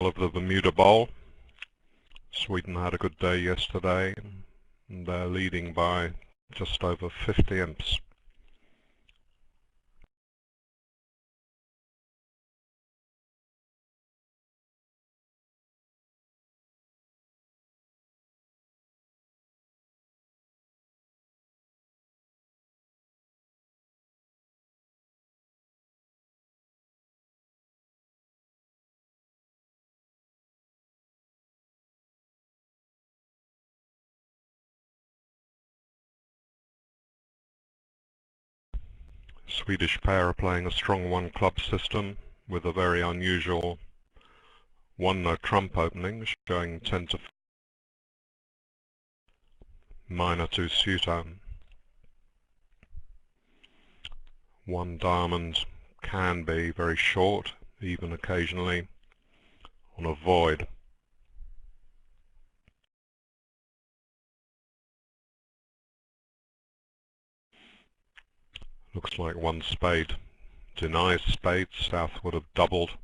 of the Bermuda Bowl. Sweden had a good day yesterday, and they're leading by just over 50 imps. Swedish pair are playing a strong one-club system with a very unusual one-no trump opening, showing 10 to minor to suitor. One diamond can be very short, even occasionally on a void. Looks like one spade denies spades. South would have doubled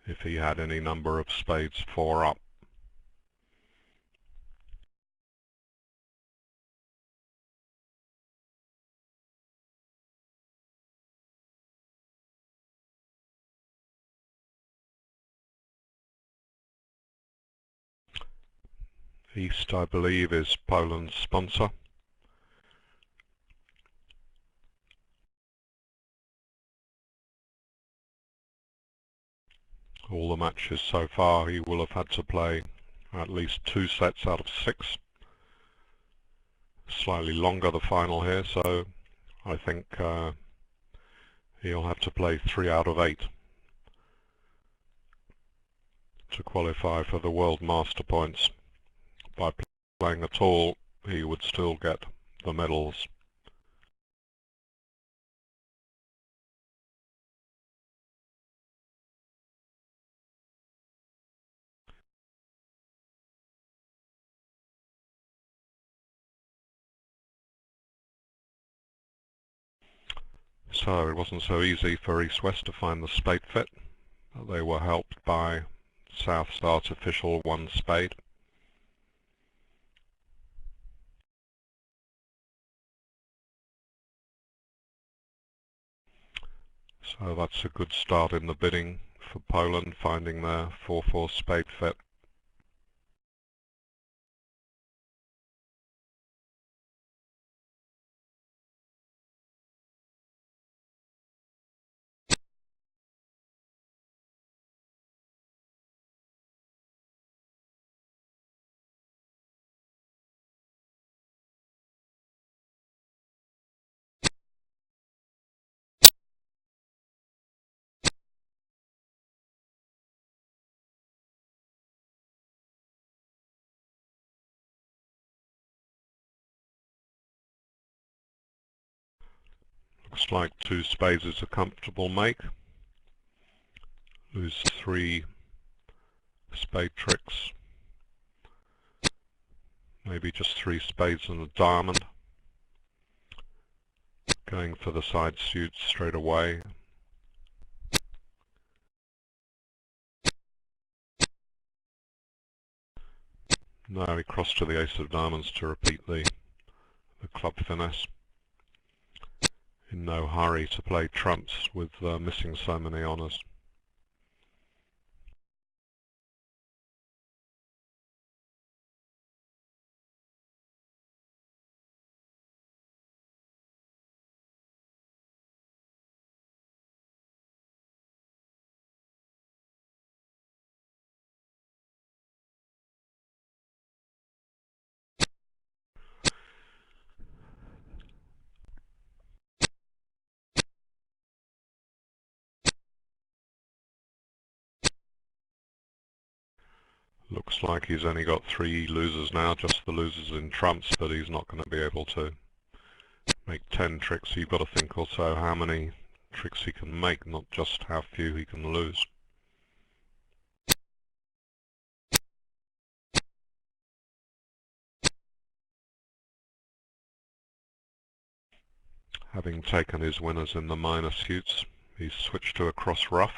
if he had any number of spades 4 up. East, I believe, is Poland's sponsor. All the matches so far he will have had to play at least 2 sets out of 6. Slightly longer the final here, so I think he'll have to play 3 out of 8 to qualify for the World Master points. By playing at all, he would still get the medals. So it wasn't so easy for East-West to find the spade fit. They were helped by South's artificial 1 spade. So that's a good start in the bidding for Poland, finding their 4-4 spade fit. Looks like 2 spades is a comfortable make. Lose 3 spade tricks. Maybe just 3 spades and a diamond. Going for the side suits straight away. Now he crossed to the ace of diamonds to repeat the club finesse. In no hurry to play trumps with missing so many honours. Looks like he's only got 3 losers now, just the losers in trumps, but he's not going to be able to make 10 tricks. You've got to think also how many tricks he can make, not just how few he can lose. Having taken his winners in the minor suits, he's switched to a cross ruff.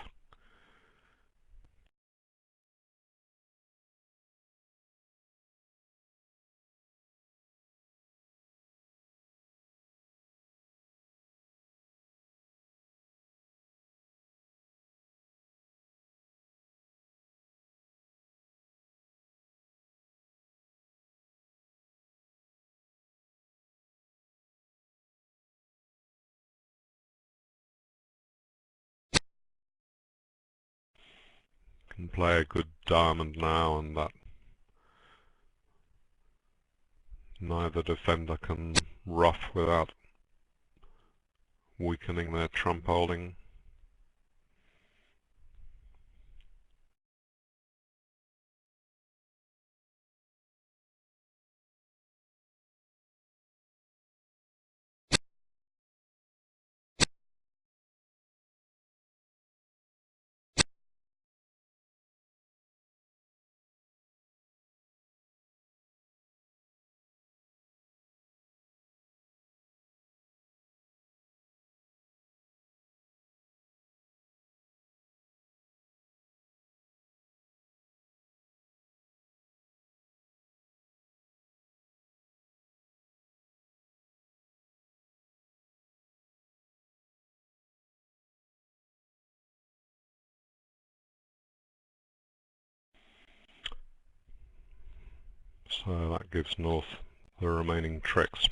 and play a good diamond now, and that neither defender can ruff without weakening their trump holding. So that gives North the remaining tricks.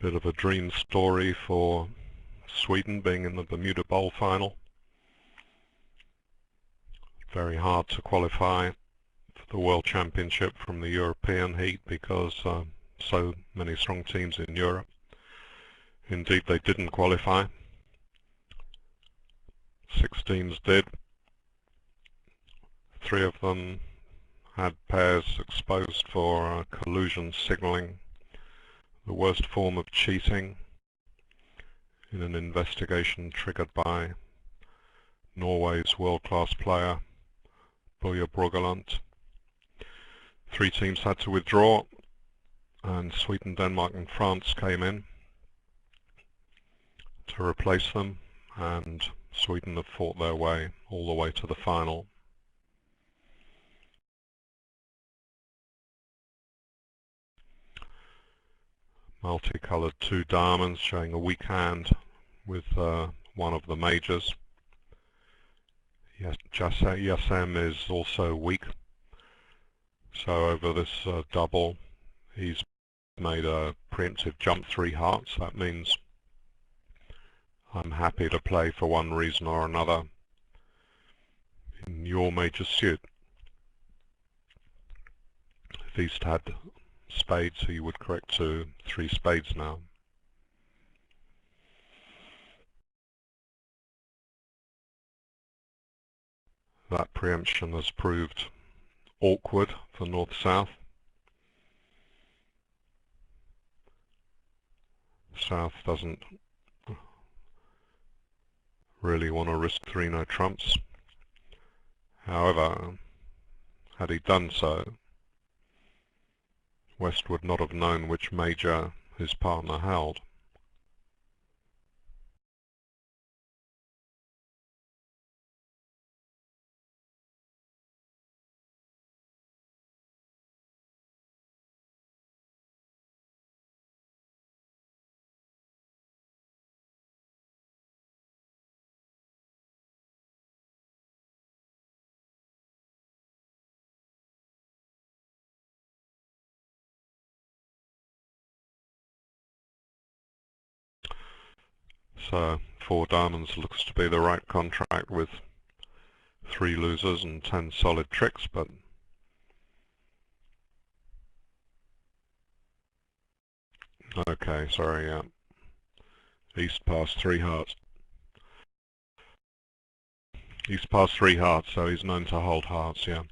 Bit of a dream story for Sweden being in the Bermuda Bowl final. Very hard to qualify for the World Championship from the European heat because so many strong teams in Europe. Indeed, they didn't qualify. 6 teams did. 3 of them had pairs exposed for collusion signalling, the worst form of cheating in an investigation triggered by Norway's world-class player Börje Brøggeland. 3 teams had to withdraw, and Sweden, Denmark and France came in to replace them, and Sweden have fought their way all the way to the final. Multicoloured 2 diamonds showing a weak hand with one of the majors. Yes, Yasem is also weak, so over this double he's made a preemptive jump 3 hearts. That means I'm happy to play for one reason or another in your major suit. If East had spades, he would correct to 3 spades now. That preemption has proved awkward for North-South. South doesn't really want to risk 3 no trumps. However, had he done so, West would not have known which major his partner held. So 4 diamonds looks to be the right contract with 3 losers and 10 solid tricks, but okay, sorry, yeah. East passed 3 hearts. East passed 3 hearts, so he's known to hold hearts, yeah.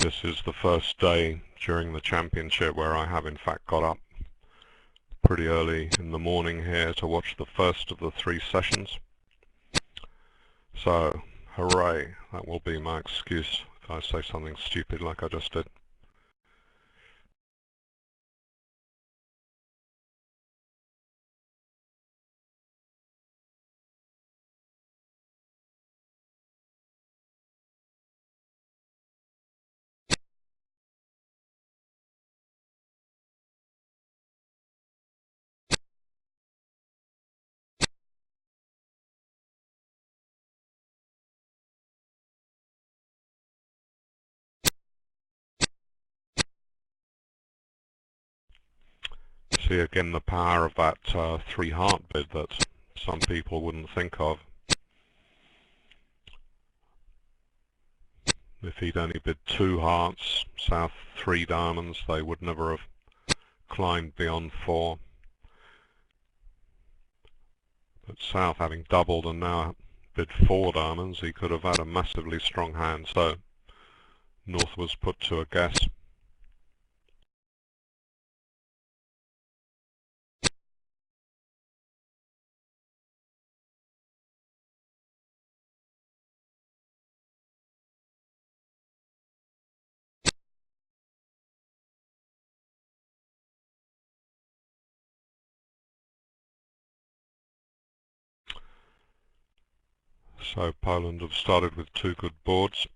This is the first day during the championship where I have in fact got up pretty early in the morning here to watch the first of the 3 sessions. So, hooray, that will be my excuse if I say something stupid like I just did. See again the power of that 3-heart bid that some people wouldn't think of. If he'd only bid 2 hearts, South 3 diamonds, they would never have climbed beyond 4. But South having doubled and now bid 4 diamonds, he could have had a massively strong hand, so North was put to a guess. So Poland have started with 2 good boards.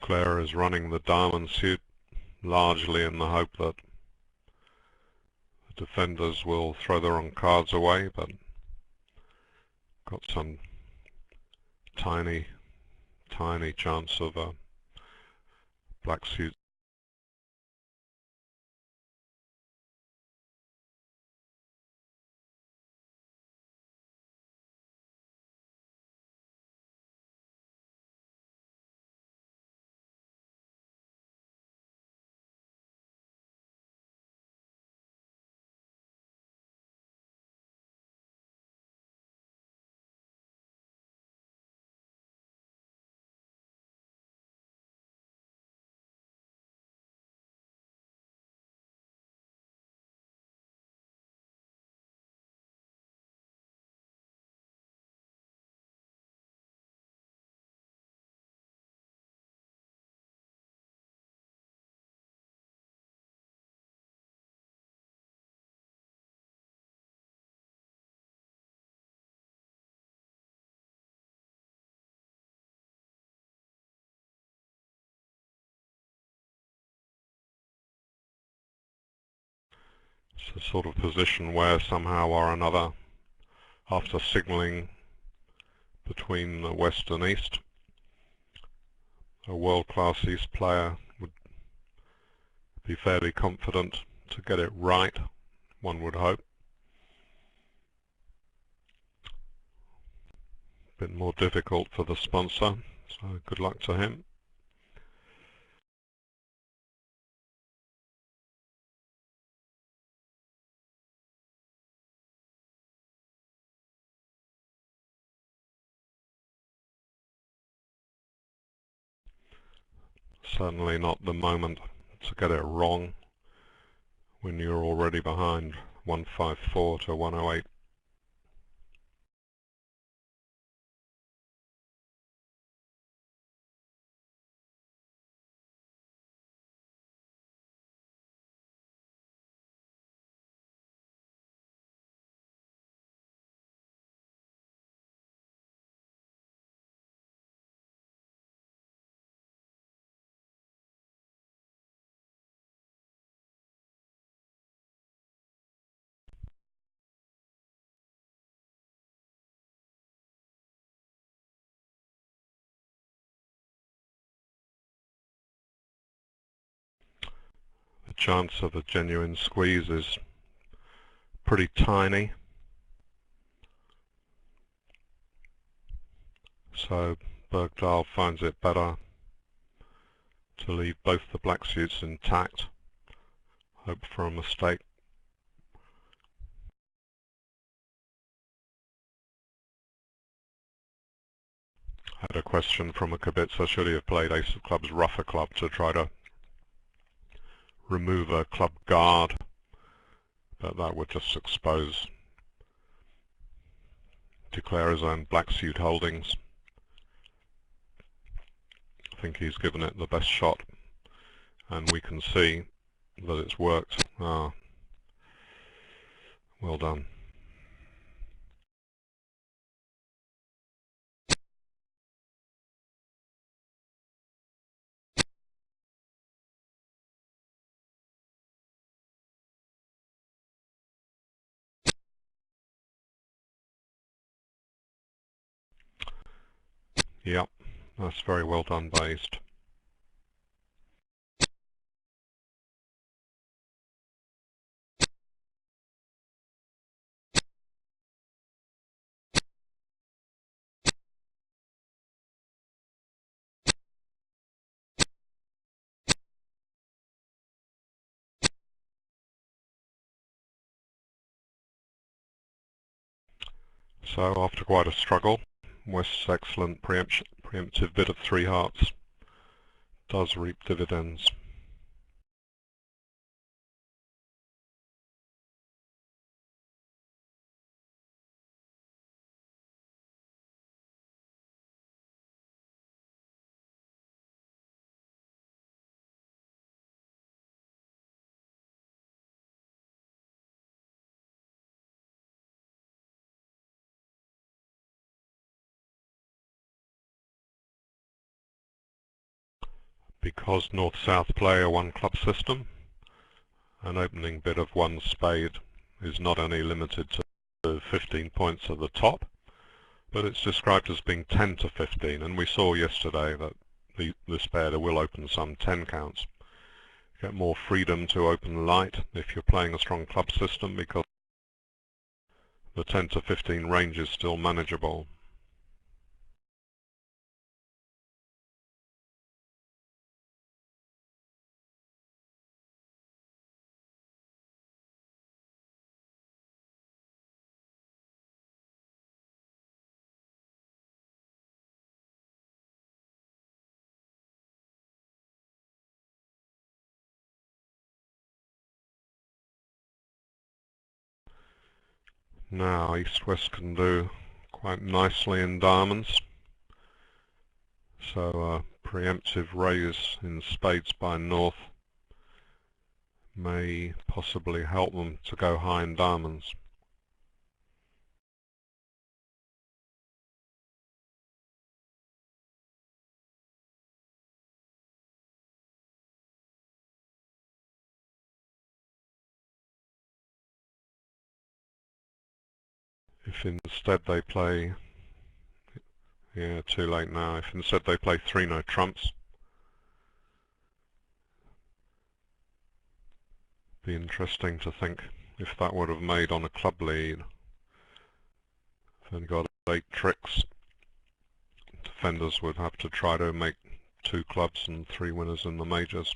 Claire is running the diamond suit largely in the hope that the defenders will throw the wrong cards away, but got some tiny chance of a black suit. It's a sort of position where somehow or another, after signalling between the west and east, a world-class East player would be fairly confident to get it right, one would hope. A bit more difficult for the sponsor, so good luck to him. Certainly not the moment to get it wrong when you're already behind 154 to 108. chance of a genuine squeeze is pretty tiny. So Bergdahl finds it better to leave both the black suits intact, hope for a mistake. I had a question from a Kibitzer, should he have played ace of clubs rougher club to try to remove a club guard, but that would just expose Declarer's own black suit holdings. I think he's given it the best shot, and we can see that it's worked. Well done. Yep, that's very well done, Based. So after quite a struggle, West's excellent preemptive bid of 3 hearts does reap dividends. Because north-south play a one-club system, an opening bid of 1 spade is not only limited to 15 points at the top, but it's described as being 10 to 15, and we saw yesterday that this pair will open some 10 counts. You get more freedom to open light if you're playing a strong club system, because the 10 to 15 range is still manageable. Now East-West can do quite nicely in diamonds, so a preemptive raise in spades by North may possibly help them to go high in diamonds. If instead they play, yeah, too late now, if instead they play 3-no trumps, be interesting to think if that would have made on a club lead. If they've got 8 tricks, defenders would have to try to make 2 clubs and 3 winners in the majors.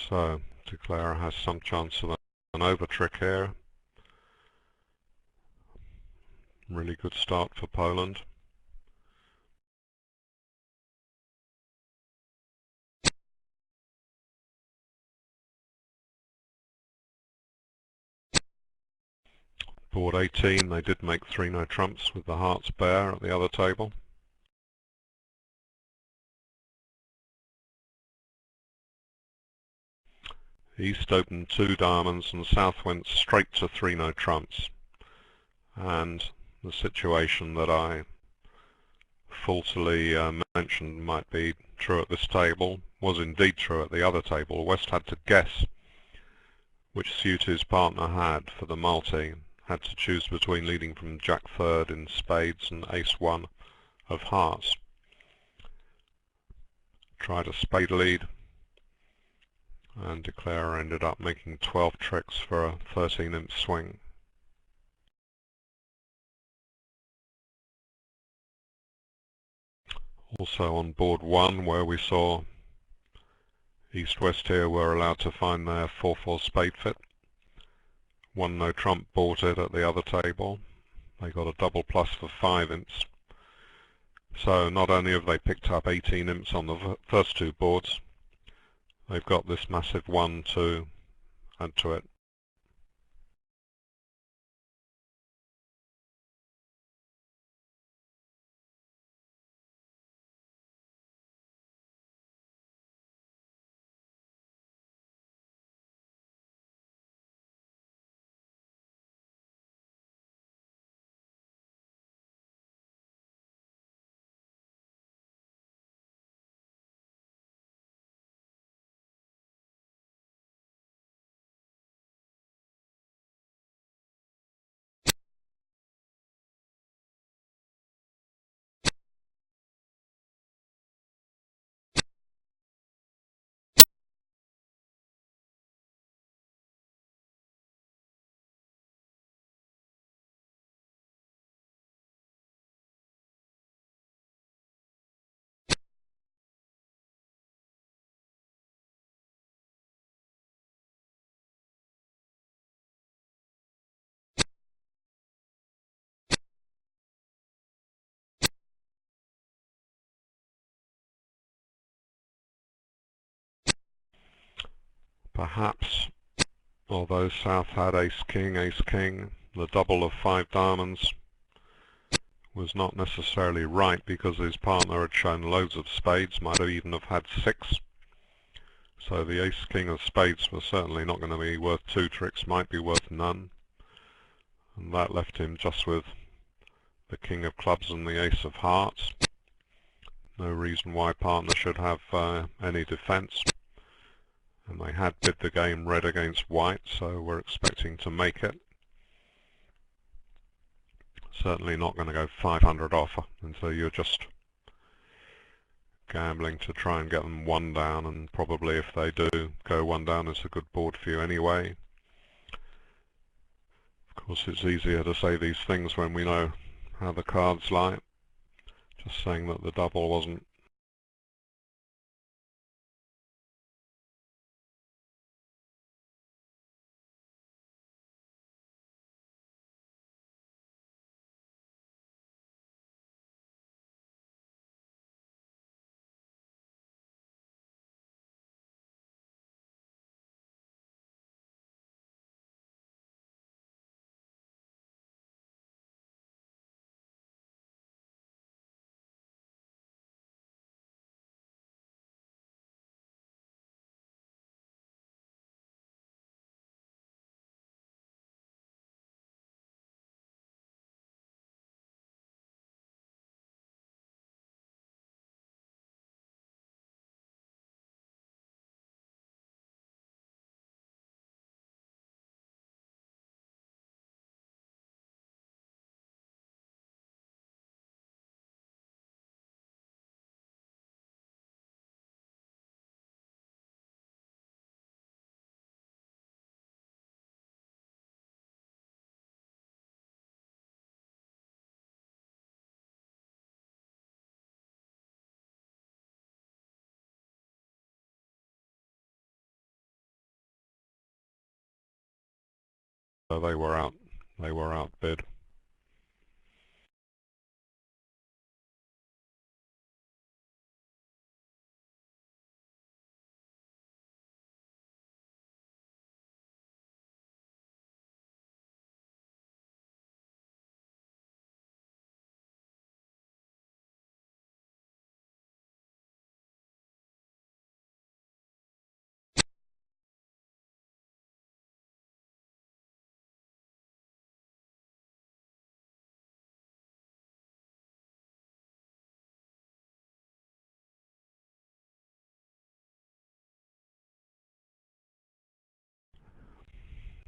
So Declarer has some chance of an over trick here. Really good start for Poland. Board 18, they did make 3-no trumps with the hearts bare at the other table. East opened 2 diamonds and South went straight to 3-no trumps. And the situation that I falsely mentioned might be true at this table was indeed true at the other table. West had to guess which suit his partner had for the multi, had to choose between leading from Jack third in spades and Ace one of hearts. Tried a spade lead, and Declarer ended up making 12 tricks for a 13-imp swing. Also on board 1, where we saw East-West here were allowed to find their 4-4 spade fit. 1 no trump bought it at the other table. They got a double plus for 5 imps. So not only have they picked up 18 imps on the first 2 boards, they've got this massive 1 to add to it. Perhaps, although South had ace-king, the double of 5 diamonds was not necessarily right because his partner had shown loads of spades, might have even have had 6. So the ace-king of spades was certainly not going to be worth 2 tricks, might be worth none. And that left him just with the king of clubs and the ace of hearts. No reason why partner should have any defense. And they had bid the game red against white, so we're expecting to make it. Certainly not going to go 500 off, and so you're just gambling to try and get them 1 down, and probably if they do go 1 down, it's a good board for you anyway. Of course, it's easier to say these things when we know how the cards lie. Just saying that the double wasn't they were outbid.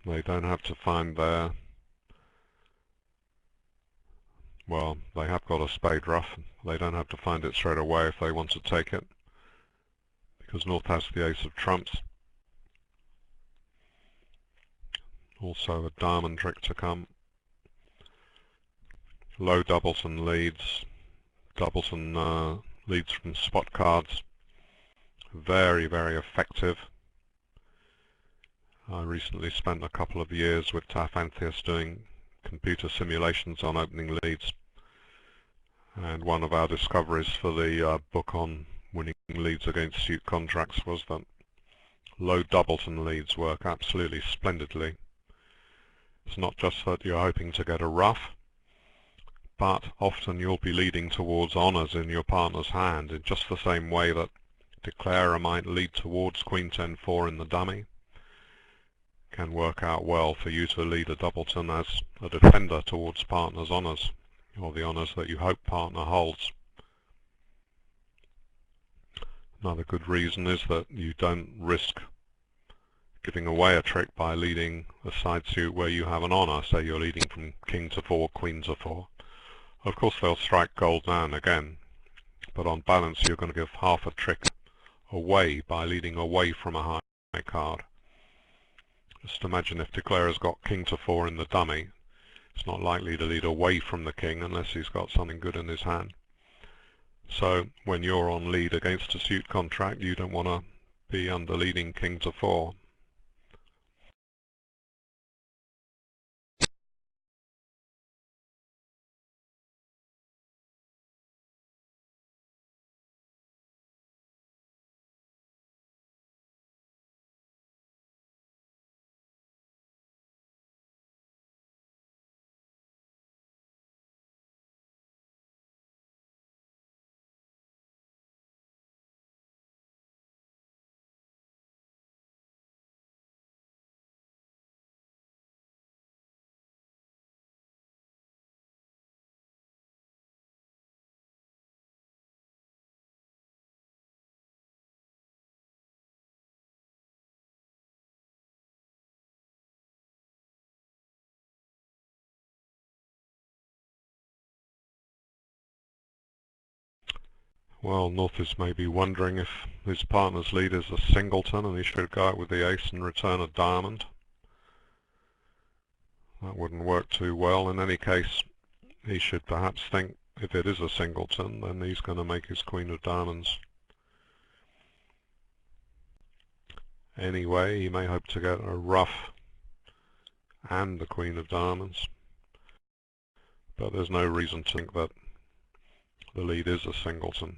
They don't have to find their, well, they have got a spade ruff. They don't have to find it straight away if they want to take it, because North has the ace of trumps. Also a diamond trick to come. Low doubleton leads. Doubleton leads from spot cards. Very, very effective. I recently spent a couple of years with Tafanthius doing computer simulations on opening leads, and one of our discoveries for the book on winning leads against suit contracts was that low doubleton leads work absolutely splendidly. It's not just that you're hoping to get a ruff, but often you'll be leading towards honours in your partner's hand in just the same way that declarer might lead towards Queen 10-4 in the dummy. Can work out well for you to lead a doubleton as a defender towards partner's honours, or the honours that you hope partner holds. Another good reason is that you don't risk giving away a trick by leading a side suit where you have an honour. Say you're leading from king to 4, queen to 4. Of course they'll strike gold now and again, but on balance you're going to give half a trick away by leading away from a high card. Just imagine if declarer's got king to 4 in the dummy. It's not likely to lead away from the king unless he's got something good in his hand. So when you're on lead against a suit contract, you don't want to be under leading king to 4. Well, North is maybe wondering if his partner's lead is a singleton and he should go out with the ace and return a diamond. That wouldn't work too well. In any case, he should perhaps think if it is a singleton, then he's going to make his queen of diamonds. Anyway, he may hope to get a ruff and the queen of diamonds, but there's no reason to think that the lead is a singleton.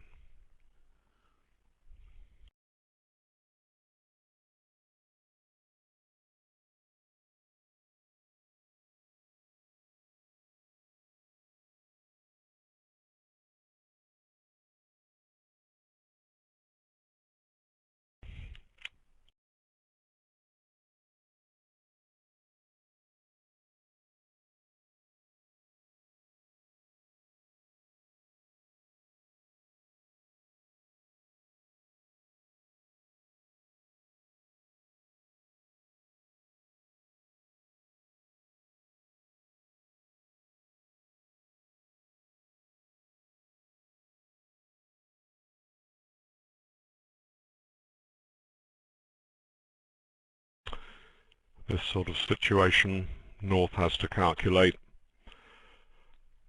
This sort of situation, North has to calculate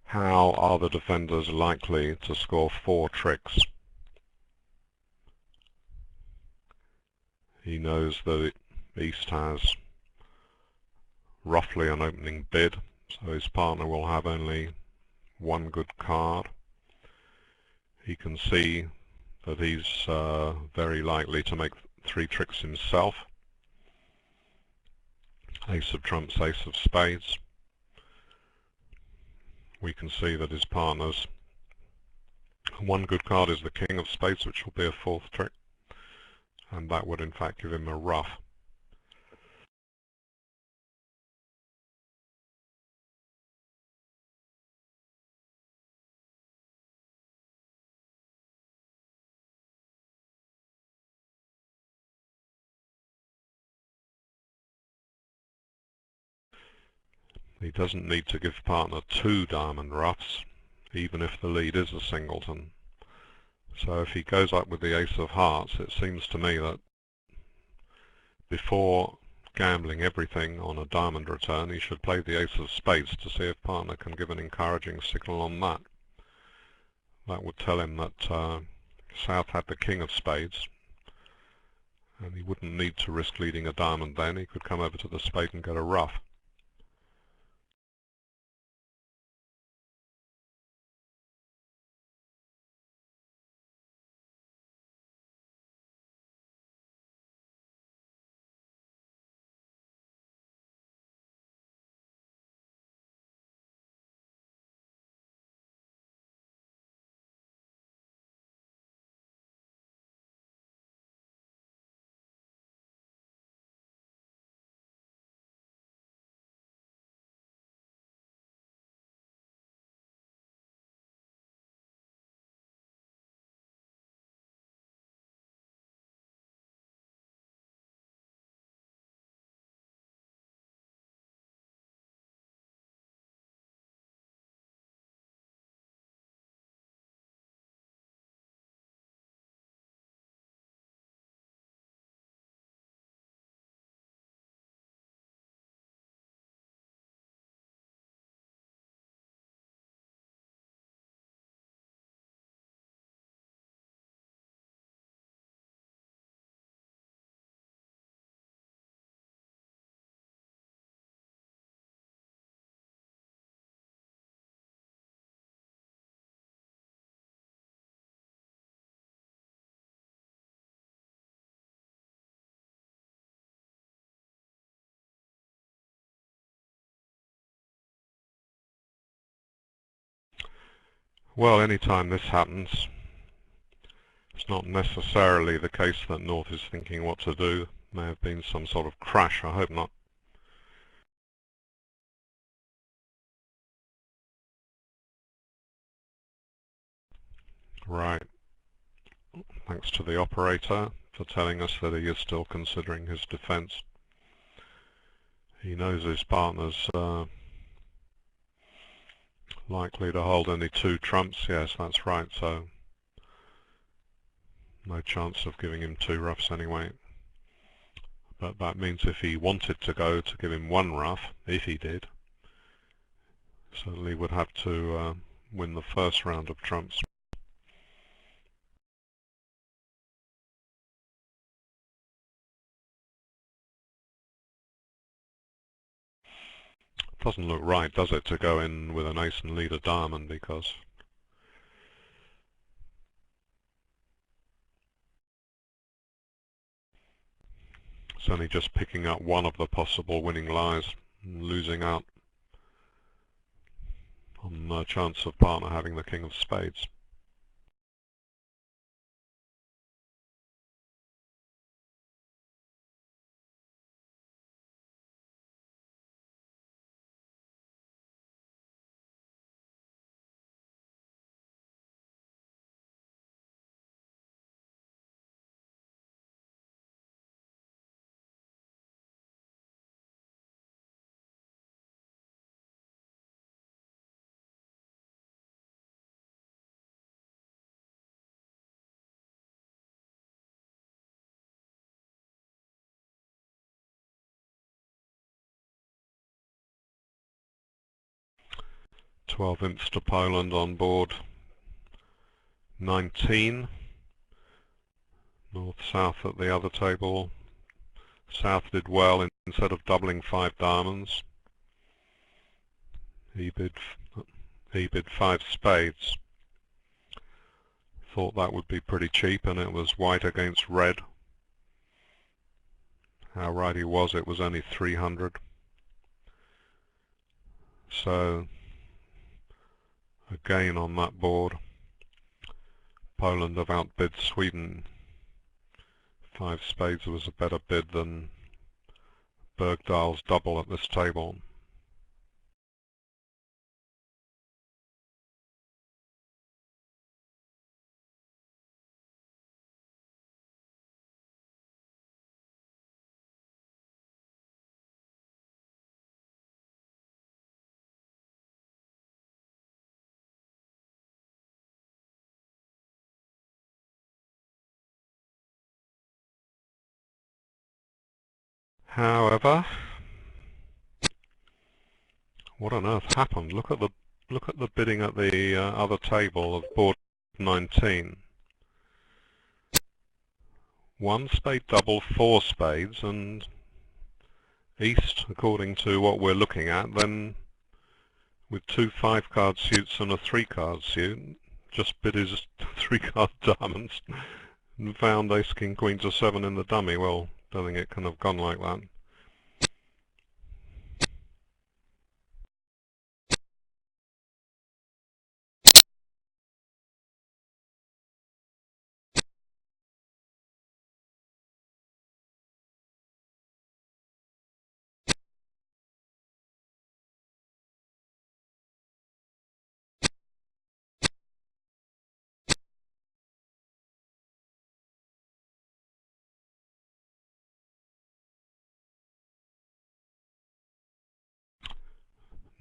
how are the defenders likely to score 4 tricks. He knows that East has roughly an opening bid, so his partner will have only one good card. He can see that he's very likely to make 3 tricks himself. Ace of trumps, ace of spades. We can see that his partner's one good card is the king of spades, which will be a 4th trick, and that would in fact give him a ruff. He doesn't need to give partner 2 diamond ruffs, even if the lead is a singleton. So if he goes up with the ace of hearts, it seems to me that before gambling everything on a diamond return, he should play the ace of spades to see if partner can give an encouraging signal on that. That would tell him that South had the king of spades, and he wouldn't need to risk leading a diamond then. He could come over to the spade and get a ruff. Well, anytime this happens, it's not necessarily the case that North is thinking what to do. May have been some sort of crash, I hope not. Right. Thanks to the operator for telling us that he is still considering his defense. He knows his partner's likely to hold only 2 trumps. Yes, that's right, so no chance of giving him 2 ruffs anyway. But that means if he wanted to go to give him 1 ruff, if he did, certainly would have to win the first round of trumps. Doesn't look right, does it, to go in with an ace and lead a diamond, because it's only just picking up one of the possible winning lies and losing out on the chance of partner having the king of spades. Twelve imps to Poland on board 19. North-south at the other table. South did well. Instead of doubling 5 diamonds, he bid 5 spades. Thought that would be pretty cheap, and it was white against red. How right he was, it was only 300. So again on that board, Poland have outbid Sweden. 5 spades was a better bid than Bergdahl's double at this table. However, what on earth happened? Look at the bidding at the other table of board 19. One spade double, four spades, and East, according to what we're looking at, then with two 5-card suits and a 3-card suit, just bid his 3-card diamonds and found ace king queen to 7 in the dummy. Well, don't think it can have gone like that.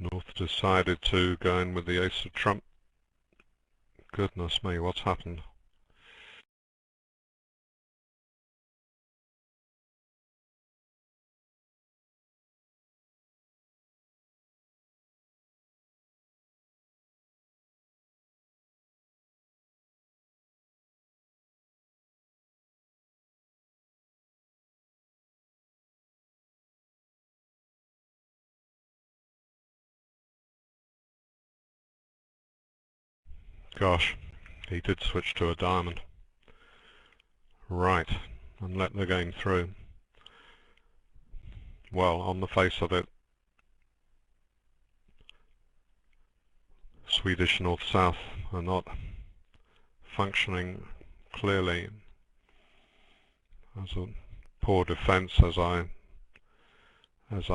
North decided to go in with the ace of trump. Goodness me, what's happened? Gosh, he did switch to a diamond. Right, and let the game through. Well, on the face of it, Swedish North-South are not functioning clearly as a poor defence as I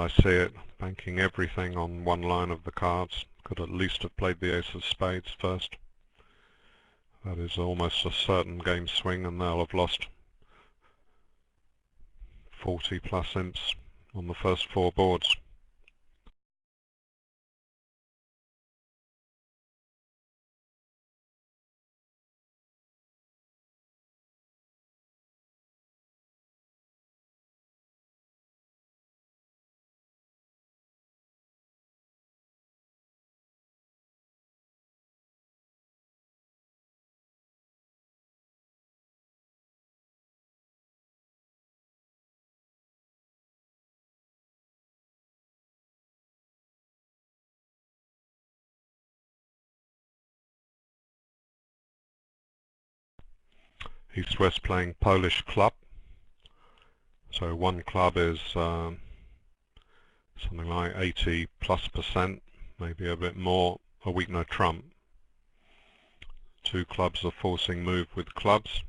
see it, banking everything on one line of the cards. Could at least have played the ace of spades first. That is almost a certain game swing, and they'll have lost 40 plus imps on the first 4 boards. East-West playing Polish club. So one club is something like 80+%, maybe a bit more, a weak no trump. 2 clubs are forcing move with clubs,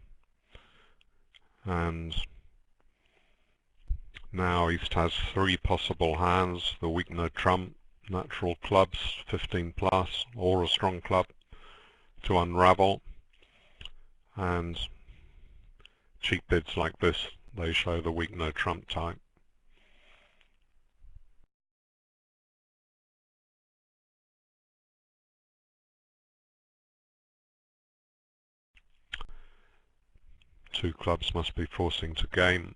and now East has 3 possible hands: the weak no trump, natural clubs 15+, or a strong club to unravel, and cheap bids like this, they show the weak no trump type. Two clubs must be forcing to game.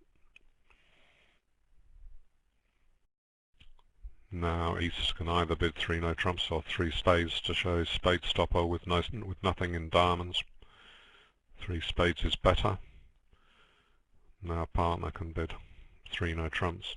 Now East can either bid 3 no trumps or 3 spades to show his spade stopper with nothing in diamonds. 3 spades is better. Now partner can bid 3 no trumps.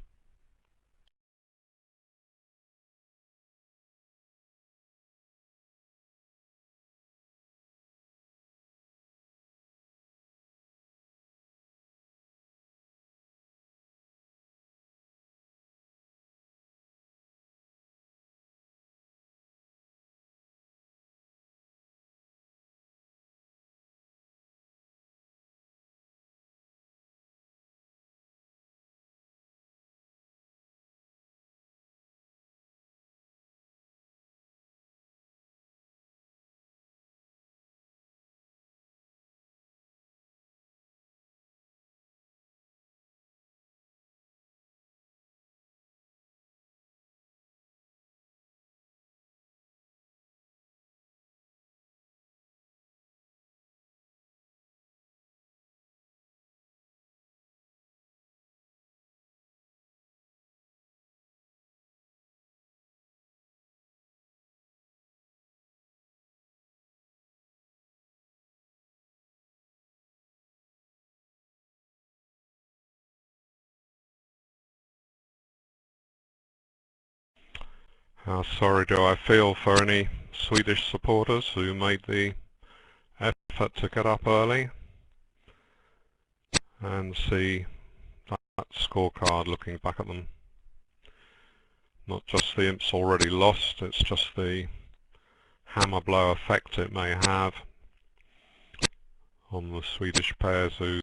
How sorry do I feel for any Swedish supporters who made the effort to get up early and see that scorecard looking back at them. Not just the imps already lost, it's just the hammer blow effect it may have on the Swedish pairs who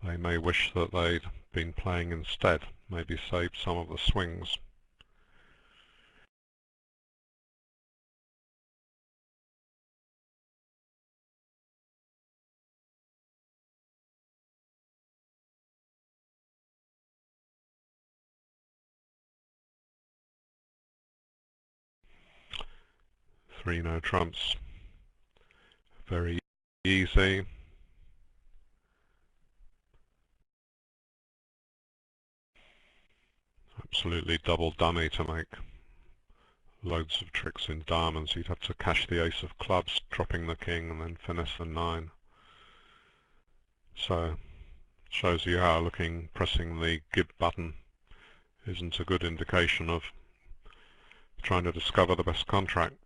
they may wish that they'd been playing instead, maybe saved some of the swings. Three no trumps, very easy. Absolutely double dummy to make loads of tricks in diamonds. You'd have to cash the ace of clubs, dropping the king, and then finesse the 9. So, shows you how pressing the gib button isn't a good indication of trying to discover the best contract.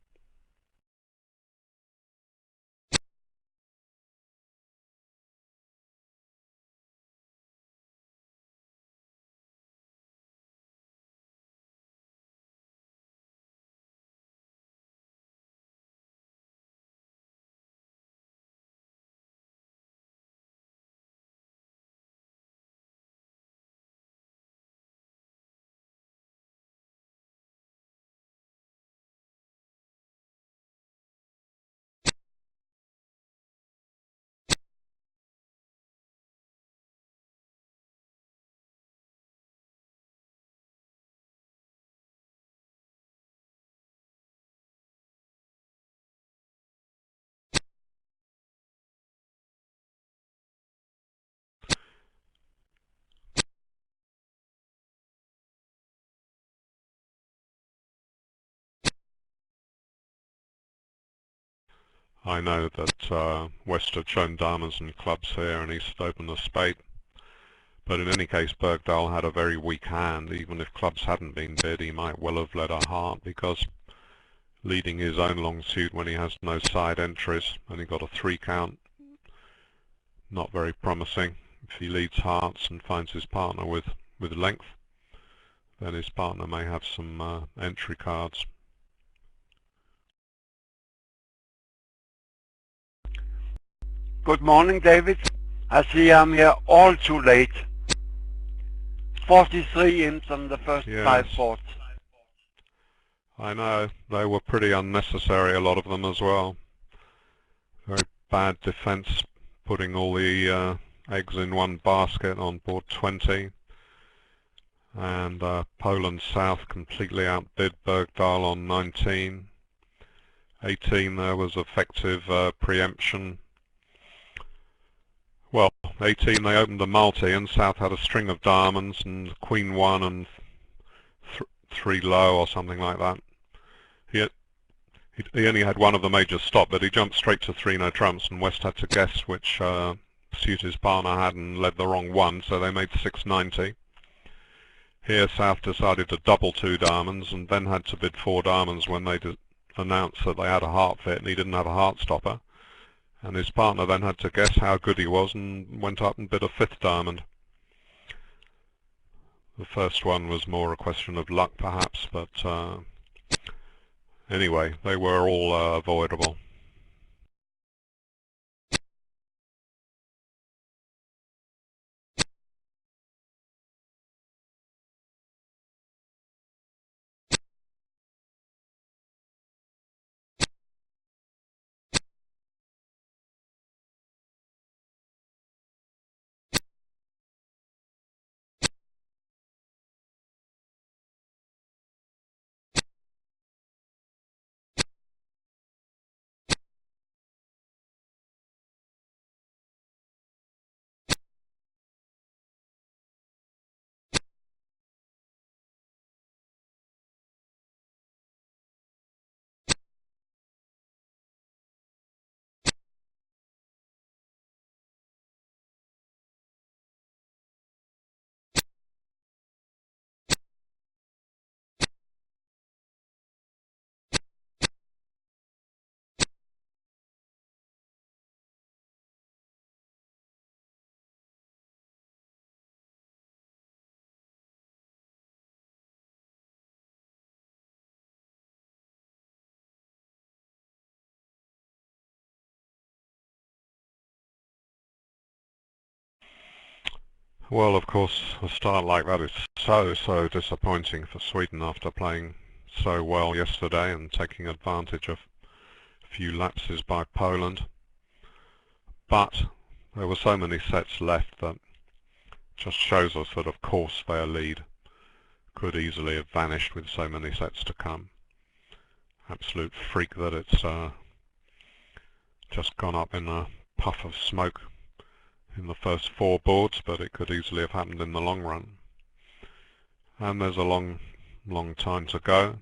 I know that West had shown diamonds and clubs here and East had opened a spade. But in any case, Bergdahl had a very weak hand. Even if clubs hadn't been bid, he might well have led a heart, because leading his own long suit when he has no side entries and he got a 3 count, not very promising. If he leads hearts and finds his partner with length, then his partner may have some entry cards. Good morning, David. I see I'm here all too late. 43 imps on the first 5 boards. I know, they were pretty unnecessary, a lot of them as well. Very bad defense, putting all the eggs in one basket on board 20. And Poland South completely outbid Bergdahl on 19. 18 there was effective preemption. Well, 18 they opened a multi and South had a string of diamonds and Queen 1 and 3 low or something like that. He only had one of the majors stop, but he jumped straight to 3 no trumps and West had to guess which suit his partner had and led the wrong one, so they made 690. Here South decided to double 2 diamonds and then had to bid 4 diamonds when they announced that they had a heart fit and he didn't have a heart stopper. And his partner then had to guess how good he was and went up and bid a 5th diamond. The first one was more a question of luck perhaps, but anyway, they were all avoidable. Well, of course, a start like that is so disappointing for Sweden after playing so well yesterday and taking advantage of a few lapses by Poland. But there were so many sets left that just shows us that of course their lead could easily have vanished with so many sets to come. Absolute freak that it's just gone up in a puff of smoke in the first 4 boards, but it could easily have happened in the long run. And there's a long time to go.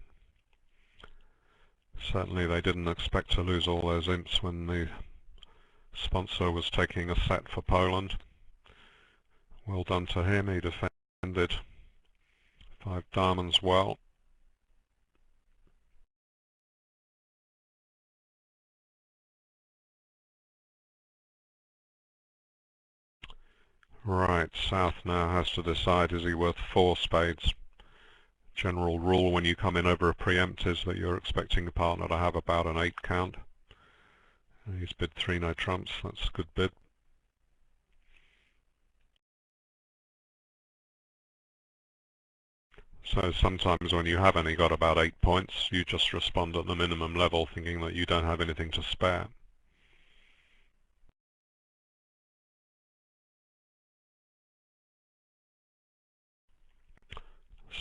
Certainly they didn't expect to lose all those imps when the sponsor was taking a set for Poland. Well done to him, he defended 5 diamonds well. Right, South now has to decide, is he worth 4 spades? General rule when you come in over a preempt is that you're expecting a partner to have about an 8 count. He's bid 3 no trumps, that's a good bid. So sometimes when you have only got about 8 points, you just respond at the minimum level thinking that you don't have anything to spare.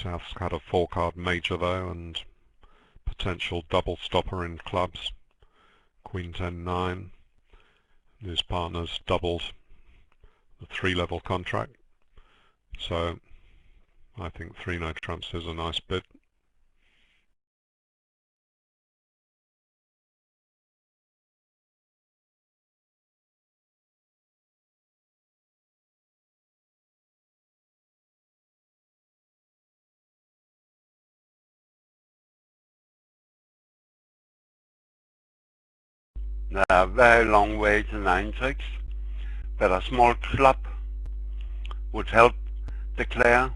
South's had a 4-card major though, and potential double stopper in clubs. Queen 10-9. His partner's doubled the 3-level contract. So I think 3 no trumps is a nice bid. There are a very long way to 9 tricks, but a small club would help declare,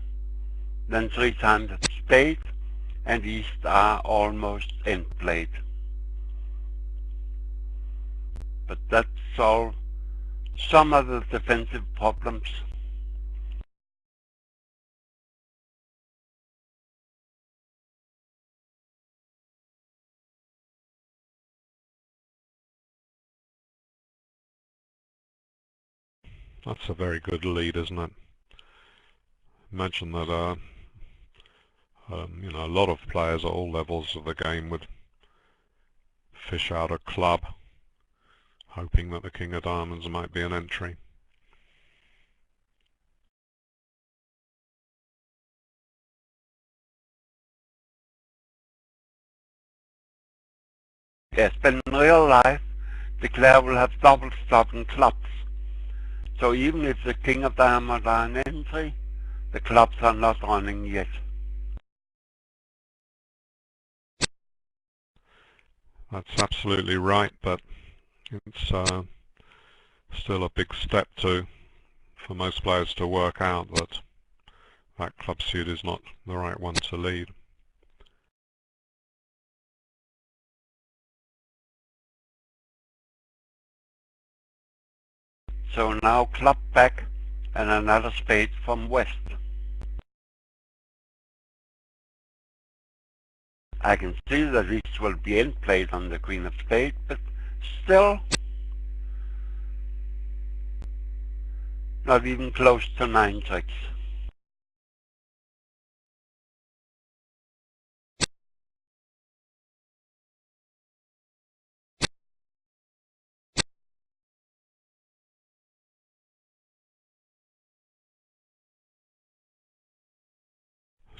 then 3 times a spade, and these are almost end played. But that solves some of the defensive problems. That's a very good lead, isn't it? Imagine that a lot of players at all levels of the game would fish out a club, hoping that the King of Diamonds might be an entry. Yes, but in real life, the player will have double stop and clubs. So even if the King of Diamonds are an entry, the clubs are not running yet. That's absolutely right, but it's still a big step for most players to work out that that club suit is not the right one to lead. So now club back and another spade from west. I can see that this will be end played on the Queen of Spades, but still not even close to 9 tricks.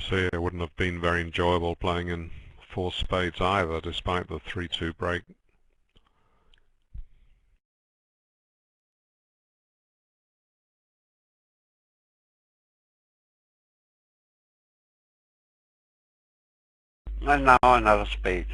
See, it wouldn't have been very enjoyable playing in 4 spades either, despite the 3-2 break. And now another spade.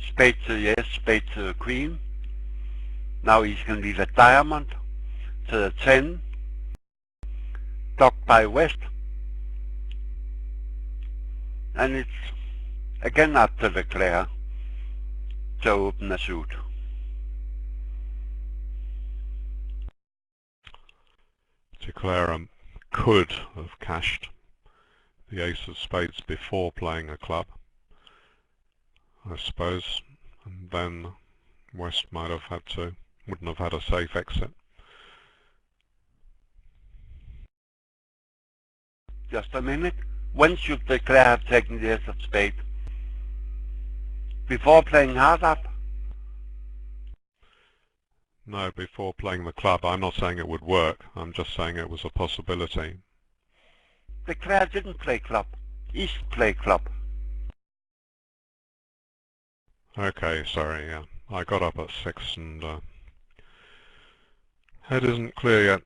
Spade to the ace, spade to the queen. Now he's going to be the diamond to the 10. Docked by west. And it's again up to the player to open the suit. Declare could have cashed the ace of spades before playing a club, I suppose, and then West might have wouldn't have had a safe exit. Just a minute. When should the player have taken the ace of spades? Before playing hard up? No, before playing the club. I'm not saying it would work, I'm just saying it was a possibility. The player didn't play club. He should play club. Okay, sorry, yeah. I got up at 6 and head isn't clear yet.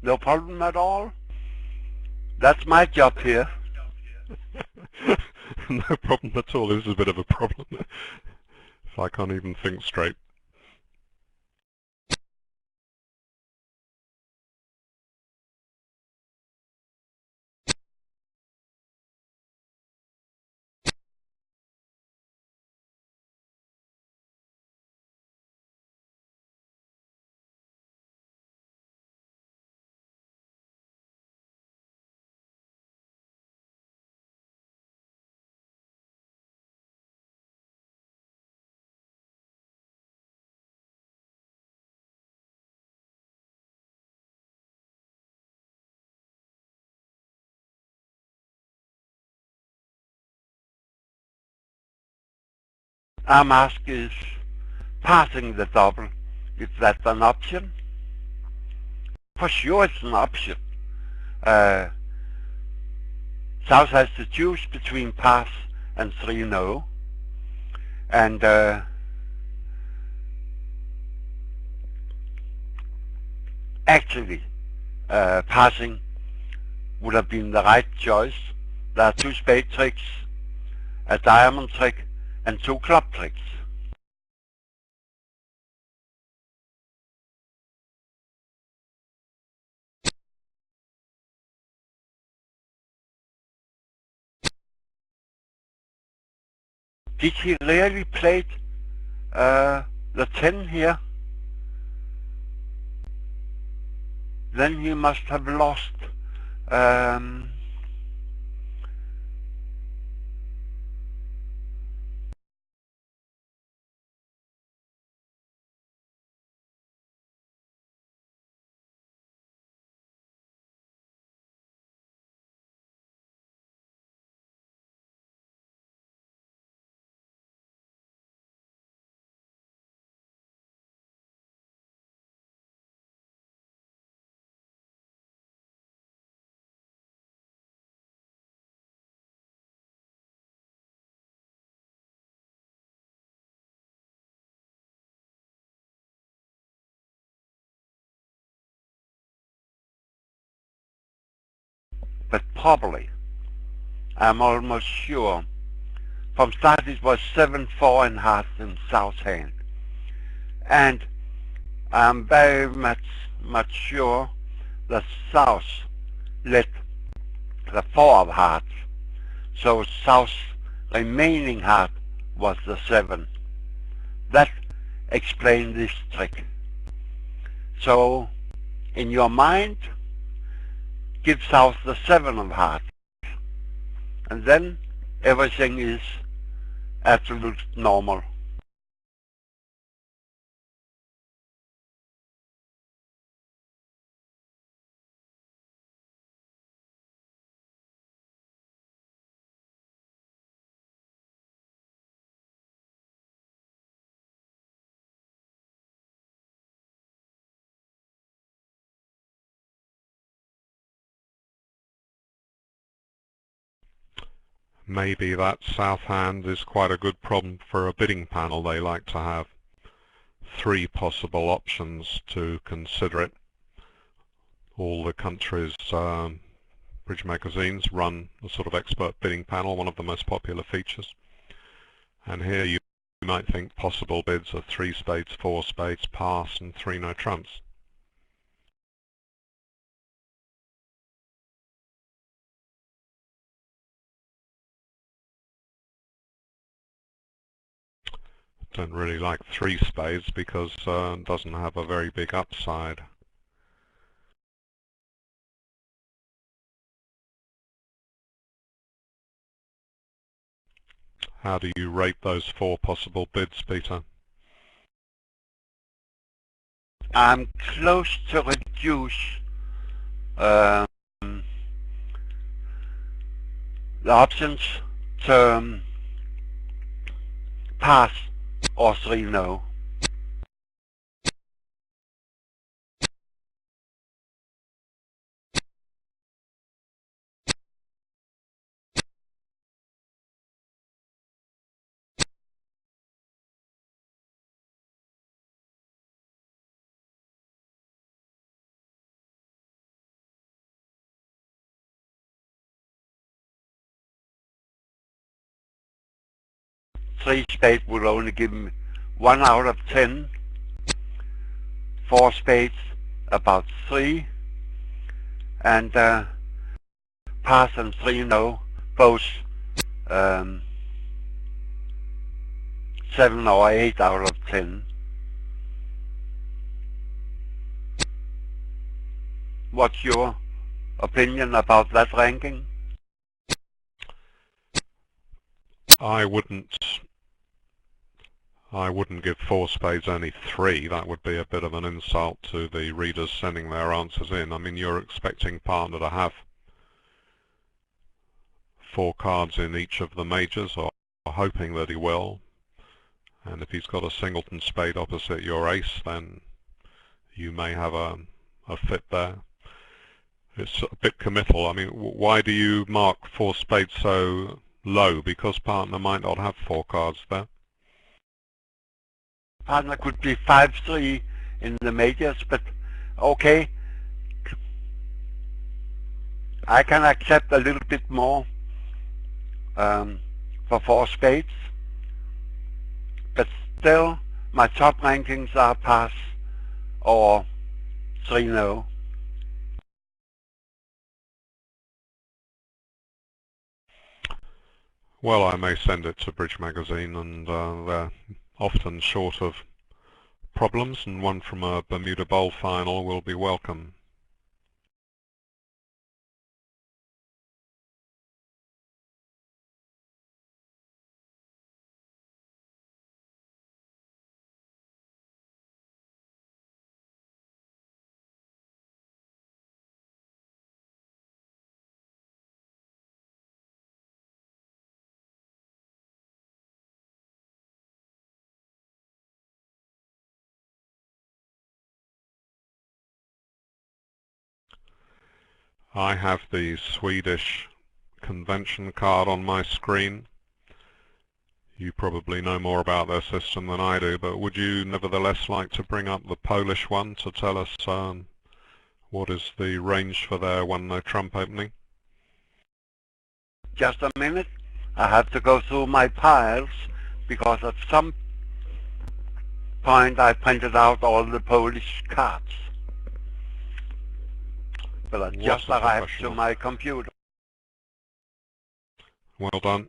No problem at all. That's my job here. No problem at all. This is a bit of a problem. If I can't even think straight. I'm asking is passing the double. Is that an option? For sure it's an option. South has to choose between pass and 3 no. And actually passing would have been the right choice. There are 2 spade tricks, a diamond trick, and 2 club tricks. Did he really play the 10 here? Then he must have lost. But probably, I'm almost sure, from start it was 7-4 in hearts in South hand. And I'm very much sure that South let the 4 of hearts. So South's remaining heart was the 7. That explains this trick. So in your mind, give South the 7 of hearts. And then everything is absolute normal. Maybe that south hand is quite a good problem for a bidding panel. They like to have 3 possible options to consider it. All the country's bridge magazines run a sort of expert bidding panel, one of the most popular features. And here you might think possible bids are 3 spades, 4 spades, pass, and 3 no trumps. Don't really like 3 spades because it doesn't have a very big upside. How do you rate those 4 possible bids, Peter? I'm close to reduce the options to pass or 3 no. Three spades would only give me 1 out of 10. 4 spades about 3, and pass and 3 no, both 7 or 8 out of 10. What's your opinion about that ranking? I wouldn't give 4 spades only 3. That would be a bit of an insult to the readers sending their answers in. I mean, you're expecting partner to have 4 cards in each of the majors, or hoping that he will. And if he's got a singleton spade opposite your ace, then you may have a fit there. It's a bit committal. I mean, why do you mark 4 spades so low? Because partner might not have 4 cards there. Partner could be 5-3 in the majors, but okay, I can accept a little bit more for 4 spades, but still my top rankings are pass or 3-0. Well, I may send it to Bridge Magazine, and they're often short of problems, and one from a Bermuda Bowl final will be welcome. I have the Swedish convention card on my screen. You probably know more about their system than I do, but would you nevertheless like to bring up the Polish one to tell us what is the range for their one-no trump opening? Just a minute, I have to go through my piles because at some point I printed out all the Polish cards. But I just arrived to my computer. Well done.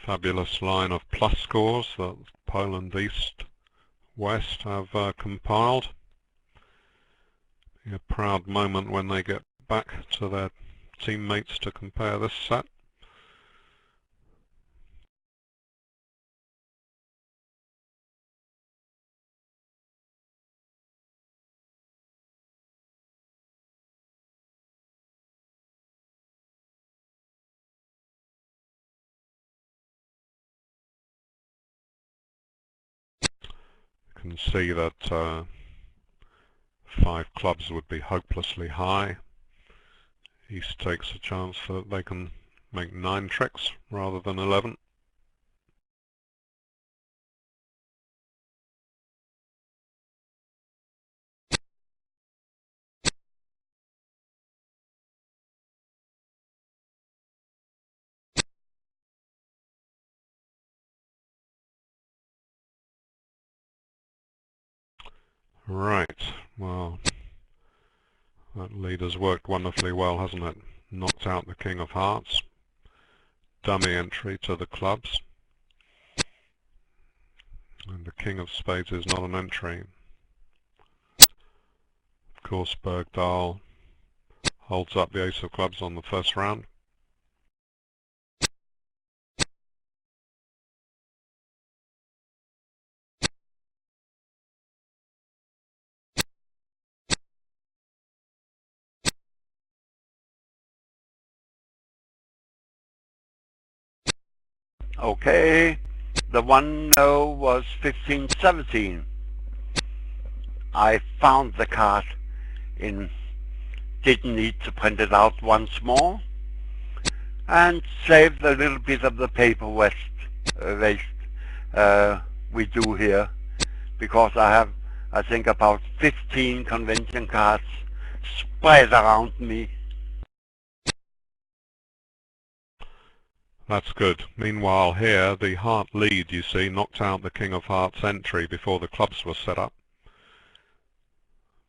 Fabulous line of plus scores that Poland East West have compiled. A proud moment when they get back to their teammates to compare this set. You can see that 5 clubs would be hopelessly high. East takes a chance that they can make 9 tricks rather than 11. Right, well, that lead has worked wonderfully well, hasn't it? Knocked out the King of Hearts. Dummy entry to the clubs. And the King of Spades is not an entry. Of course, Bergdahl holds up the Ace of Clubs on the first round. Okay, the 1-0 was 15-17. I found the card didn't need to print it out once more, and saved a little bit of the paper waste we do here, because I have, I think, about 15 convention cards spread around me. That's good. Meanwhile here, the heart lead, you see, knocked out the King of Hearts entry before the clubs were set up.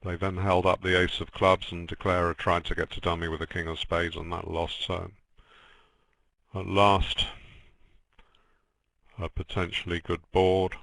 They then held up the Ace of Clubs, and Declarer tried to get to dummy with the King of Spades, and that lost. So at last, a potentially good board.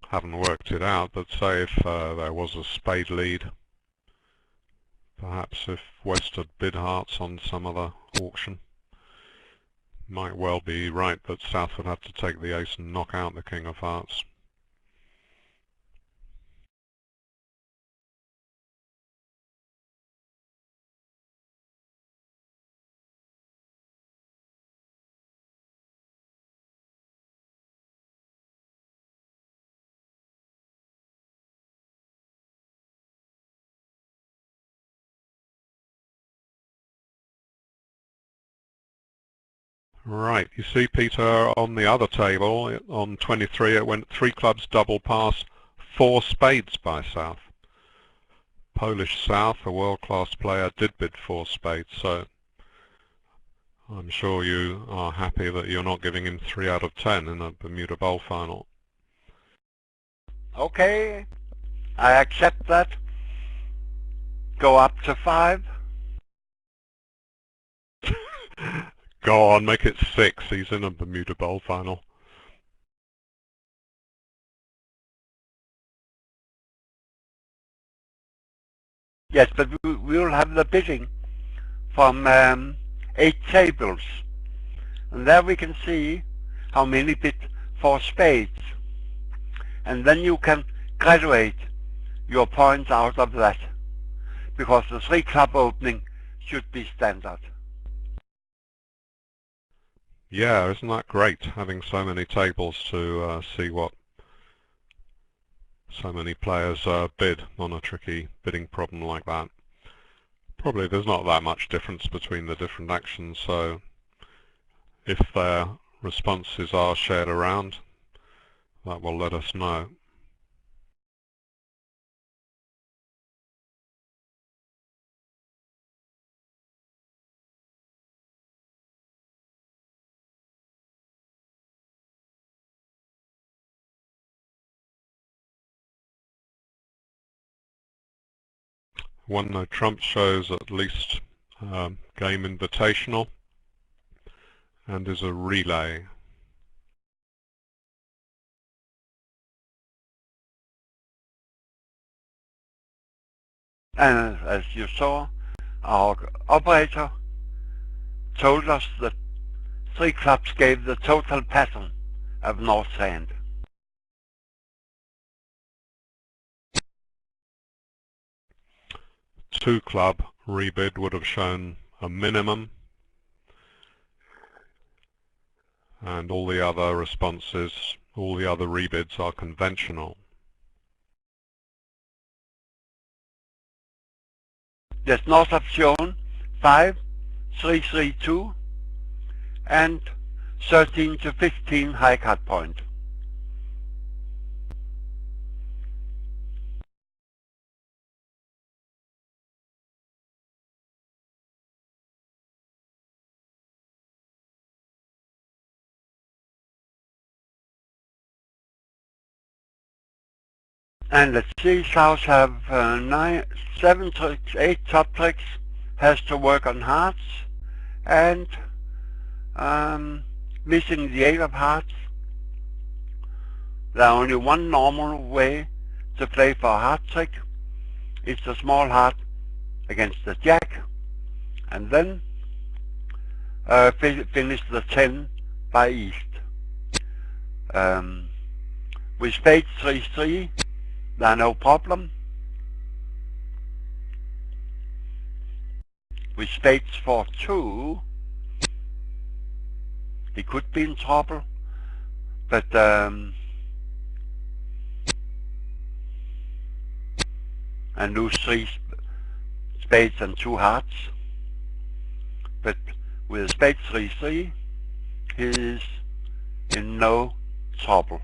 haven't worked it out, but say if there was a spade lead, perhaps if West had bid hearts on some other auction, might well be right that South would have to take the ace and knock out the King of Hearts. Right, you see, Peter, on the other table, on 23, it went 3 clubs double pass, 4 spades by South. Polish South, a world-class player, did bid 4 spades, so I'm sure you are happy that you're not giving him 3 out of 10 in a Bermuda Bowl final. Okay, I accept that. Go up to 5. Go on, make it 6. He's in a Bermuda Bowl final. Yes, but we will have the bidding from 8 tables. And there we can see how many bid for spades. And then you can graduate your points out of that, because the 3 club opening should be standard. Yeah, isn't that great, having so many tables to see what so many players bid on a tricky bidding problem like that. Probably there's not that much difference between the different actions, so if their responses are shared around, that will let us know. One no trump shows at least game invitational and is a relay. And as you saw, our operator told us that 3 clubs gave the total pattern of North Hand. Two club rebid would have shown a minimum, and all the other responses, all the other rebids are conventional. There's North have shown 5, 3, 3, 2, and 13 to 15 high cut point. And let's see, South have 7 tricks, 8 top tricks, has to work on hearts, and missing the 8 of hearts. There's only one normal way to play for a heart trick. It's a small heart against the jack, and then finish the 10 by east. With spades 3-3, there are no problem. With spades 4-2, he could be in trouble, but and lose 3 spades and 2 hearts. But with spades 3-3, he is in no trouble.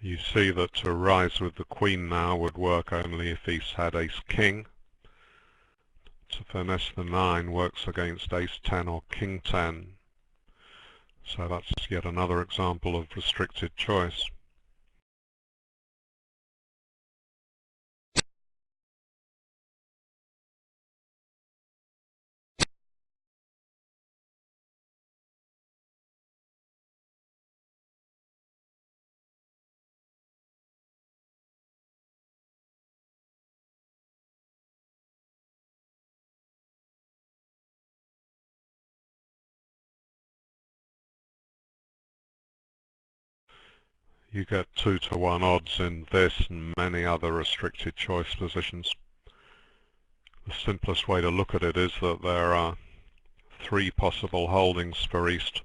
You see that to rise with the queen now would work only if he's had ace-king. To finesse the 9 works against ace-10 or king-10. So that's yet another example of restricted choice. You get 2-to-1 odds in this and many other restricted choice positions. The simplest way to look at it is that there are 3 possible holdings for East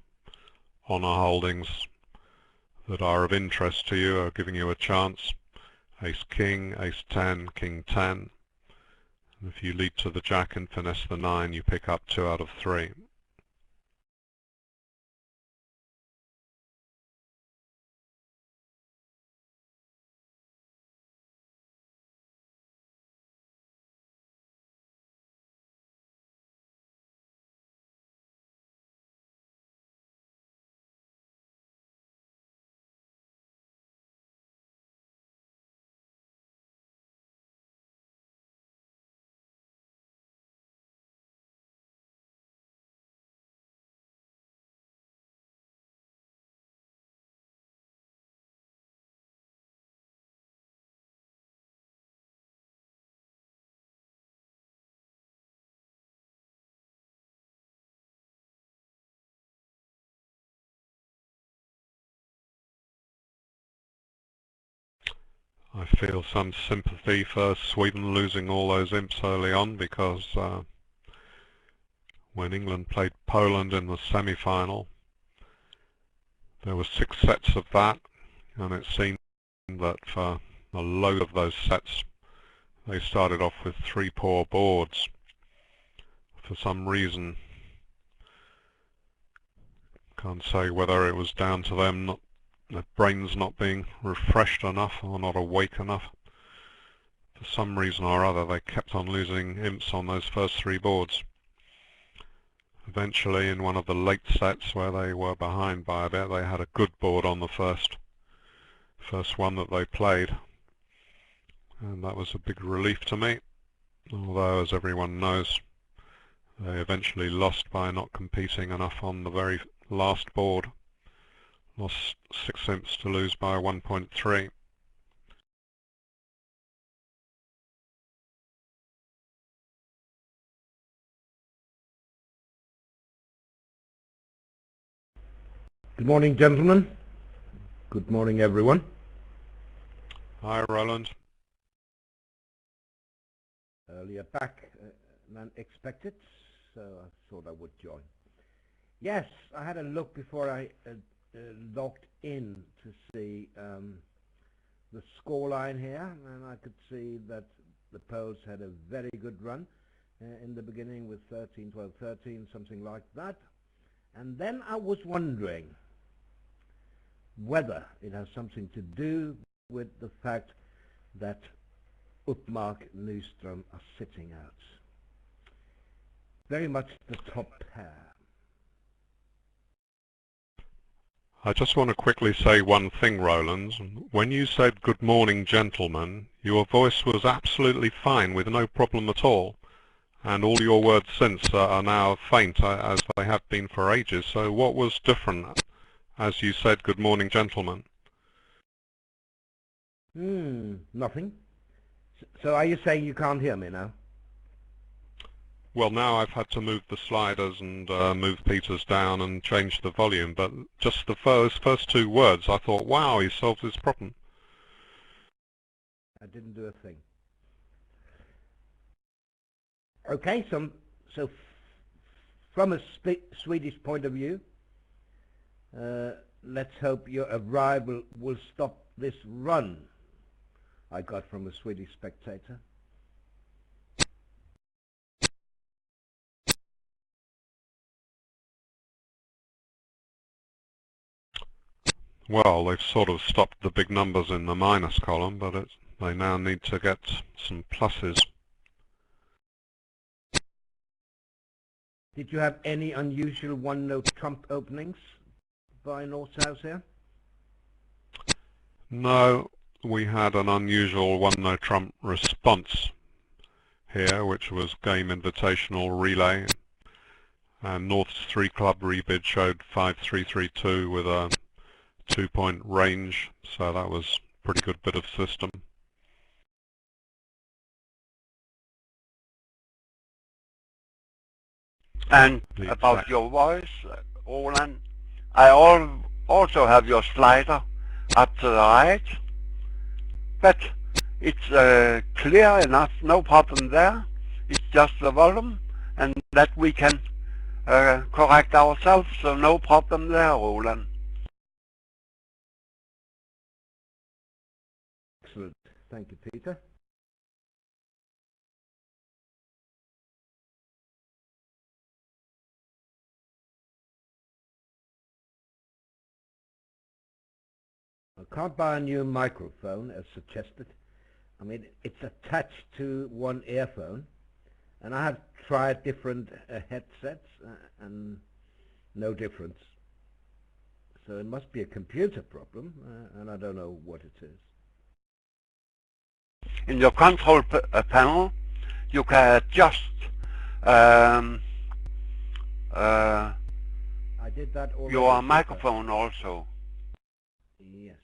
honor holdings that are of interest to you, are giving you a chance. Ace King, Ace 10, King 10. And if you lead to the Jack and finesse the 9, you pick up 2 out of 3. I feel some sympathy for Sweden losing all those imps early on, because when England played Poland in the semi-final, there were 6 sets of that, and it seemed that for a load of those sets they started off with 3 poor boards. For some reason, can't say whether it was down to them their brains not being refreshed enough or not awake enough. For some reason or other they kept on losing imps on those first 3 boards. Eventually, in one of the late sets where they were behind by a bit, they had a good board on the first one that they played, and that was a big relief to me, although, as everyone knows, they eventually lost by not competing enough on the very last board. Lost 6 imps to lose by 1.3. Good morning, gentlemen. Good morning, everyone. Hi, Roland. Earlier back than expected, so I thought I would join. Yes, I had a look before I logged in to see the scoreline here, and I could see that the Poles had a very good run in the beginning with 13, 12, 13, something like that. And then I was wondering whether it has something to do with the fact that Uppmark and Nyström are sitting out. Very much the top pair. I just want to quickly say one thing, Roland. When you said "good morning, gentlemen," your voice was absolutely fine with no problem at all, and all your words since are now faint, as they have been for ages. So what was different as you said "good morning, gentlemen"? Nothing. So are you saying you can't hear me now? Well, now I've had to move the sliders and move Peter's down and change the volume, but just the first 2 words I thought, wow, he solved his problem. I didn't do a thing. Okay, so from a Swedish point of view, let's hope your arrival will stop this run I got from a Swedish spectator. Well, they've sort of stopped the big numbers in the minus column, but they now need to get some pluses. Did you have any unusual one-note trump openings by North-South here? No, we had an unusual one-no trump response here, which was game invitational relay, and North's 3 club rebid showed 5-3-3-2 with a 2-point range, so that was a pretty good bit of system. And about your voice, Roland, I also have your slider up to the right, but it's clear enough, no problem there. It's just the volume, and that we can correct ourselves, so no problem there, Roland. Excellent. Thank you, Peter. I can't buy a new microphone as suggested. I mean, it's attached to one earphone, and I have tried different headsets and no difference. So it must be a computer problem, and I don't know what it is. In your control panel, you can adjust I did that already. your microphone also. Yes.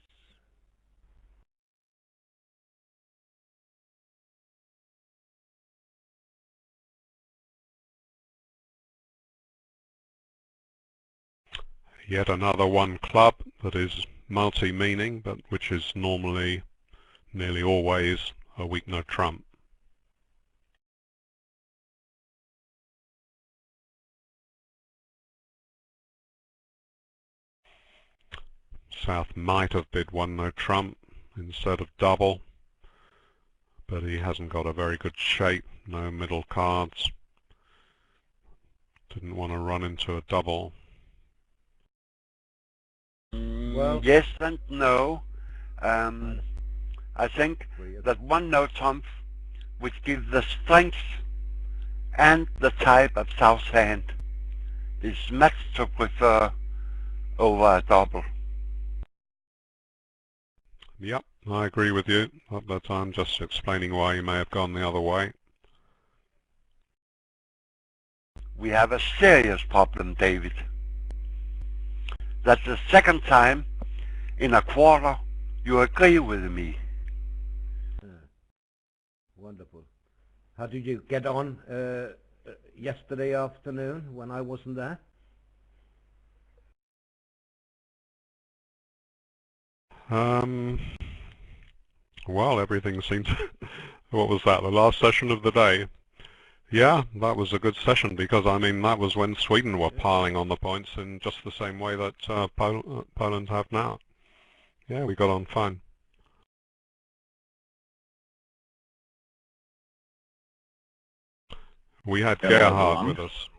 Yet another one club that is multi-meaning, but which is normally, nearly always, a weak no trump. South might have bid one no trump instead of double, but he hasn't got a very good shape, no middle cards. Didn't want to run into a double. Well, yes and no. I think that one no trump, which gives the strength and the type of south hand, is much to prefer over a double. Yep, I agree with you, but I'm just explaining why you may have gone the other way. We have a serious problem, David. That's the second time in a quarter you agree with me. Wonderful. How did you get on yesterday afternoon when I wasn't there? Well, everything seemed to, what was that, the last session of the day? Yeah, that was a good session because, I mean, that was when Sweden were piling on the points in just the same way that Poland have now. Yeah, we got on fine. We had Gerhard with us.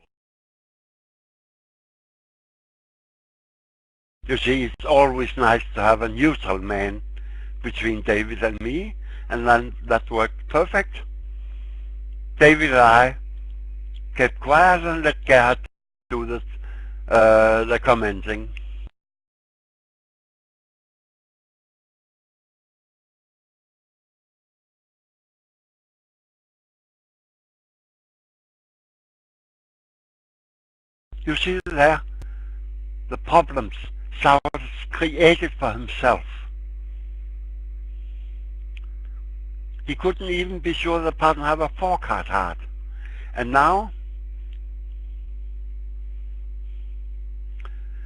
You see, it's always nice to have a neutral man between David and me, and then that worked perfect. David and I kept quiet and let Gerhard do the commenting. You see there, the problems South created for himself. He couldn't even be sure the partner have a 4-card heart. And now,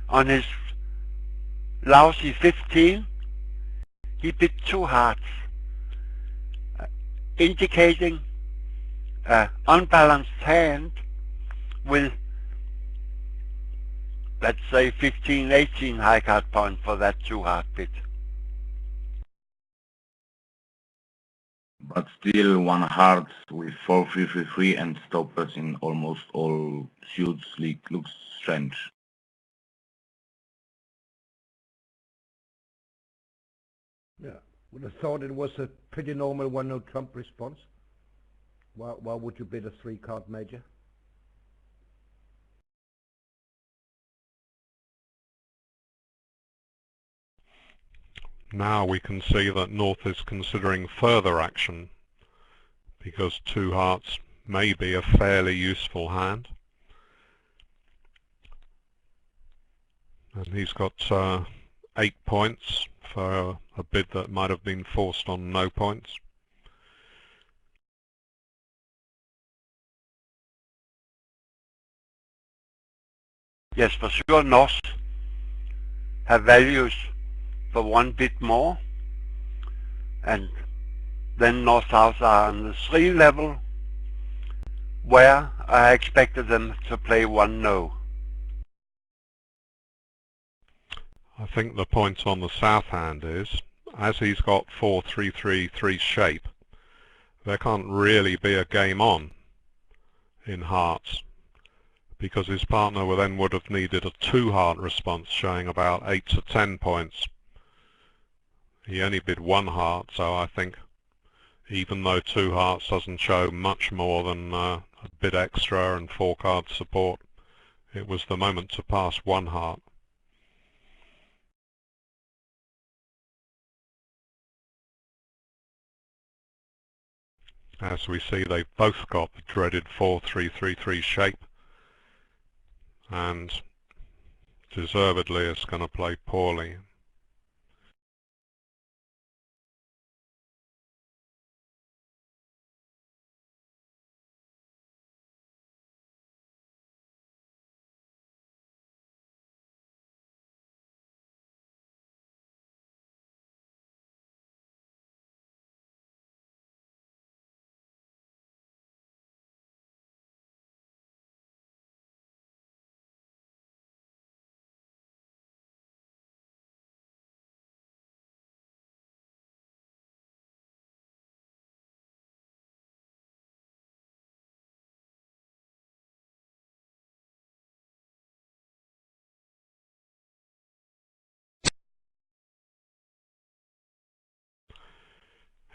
on his lousy 15, he picked 2 hearts, indicating an unbalanced hand with, let's say, 15, 18 high card points for that 2-heart bid. But still, 1 heart with 4-3-3-3 and stoppers in almost all suits looks strange. Yeah, would have thought it was a pretty normal one no trump response. Why would you bid a 3-card major? Now we can see that North is considering further action because 2 hearts may be a fairly useful hand. And he's got 8 points for a bid that might have been forced on no points. Yes, for sure, North have values for one bit more, and then North-South are on the 3 level, where I expected them to play 1-no. I think the point on the south hand is, as he's got 4-3-3-3 shape, there can't really be a game on in hearts, because his partner would have needed a 2-heart response showing about 8 to 10 points. He only bid 1 heart, so I think even though 2 hearts doesn't show much more than a bit extra and 4 card support, it was the moment to pass 1 heart. As we see, they've both got the dreaded 4-3-3-3 shape, and deservedly it's going to play poorly.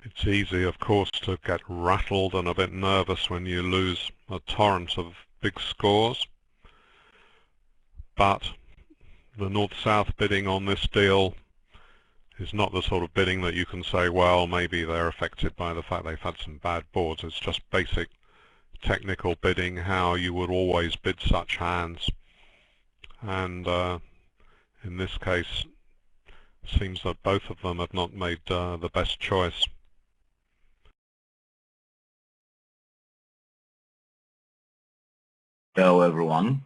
It's easy, of course, to get rattled and a bit nervous when you lose a torrent of big scores, but the north-south bidding on this deal is not the sort of bidding that you can say, well, maybe they're affected by the fact they've had some bad boards. It's just basic technical bidding, how you would always bid such hands, and in this case it seems that both of them have not made the best choice. Hello everyone.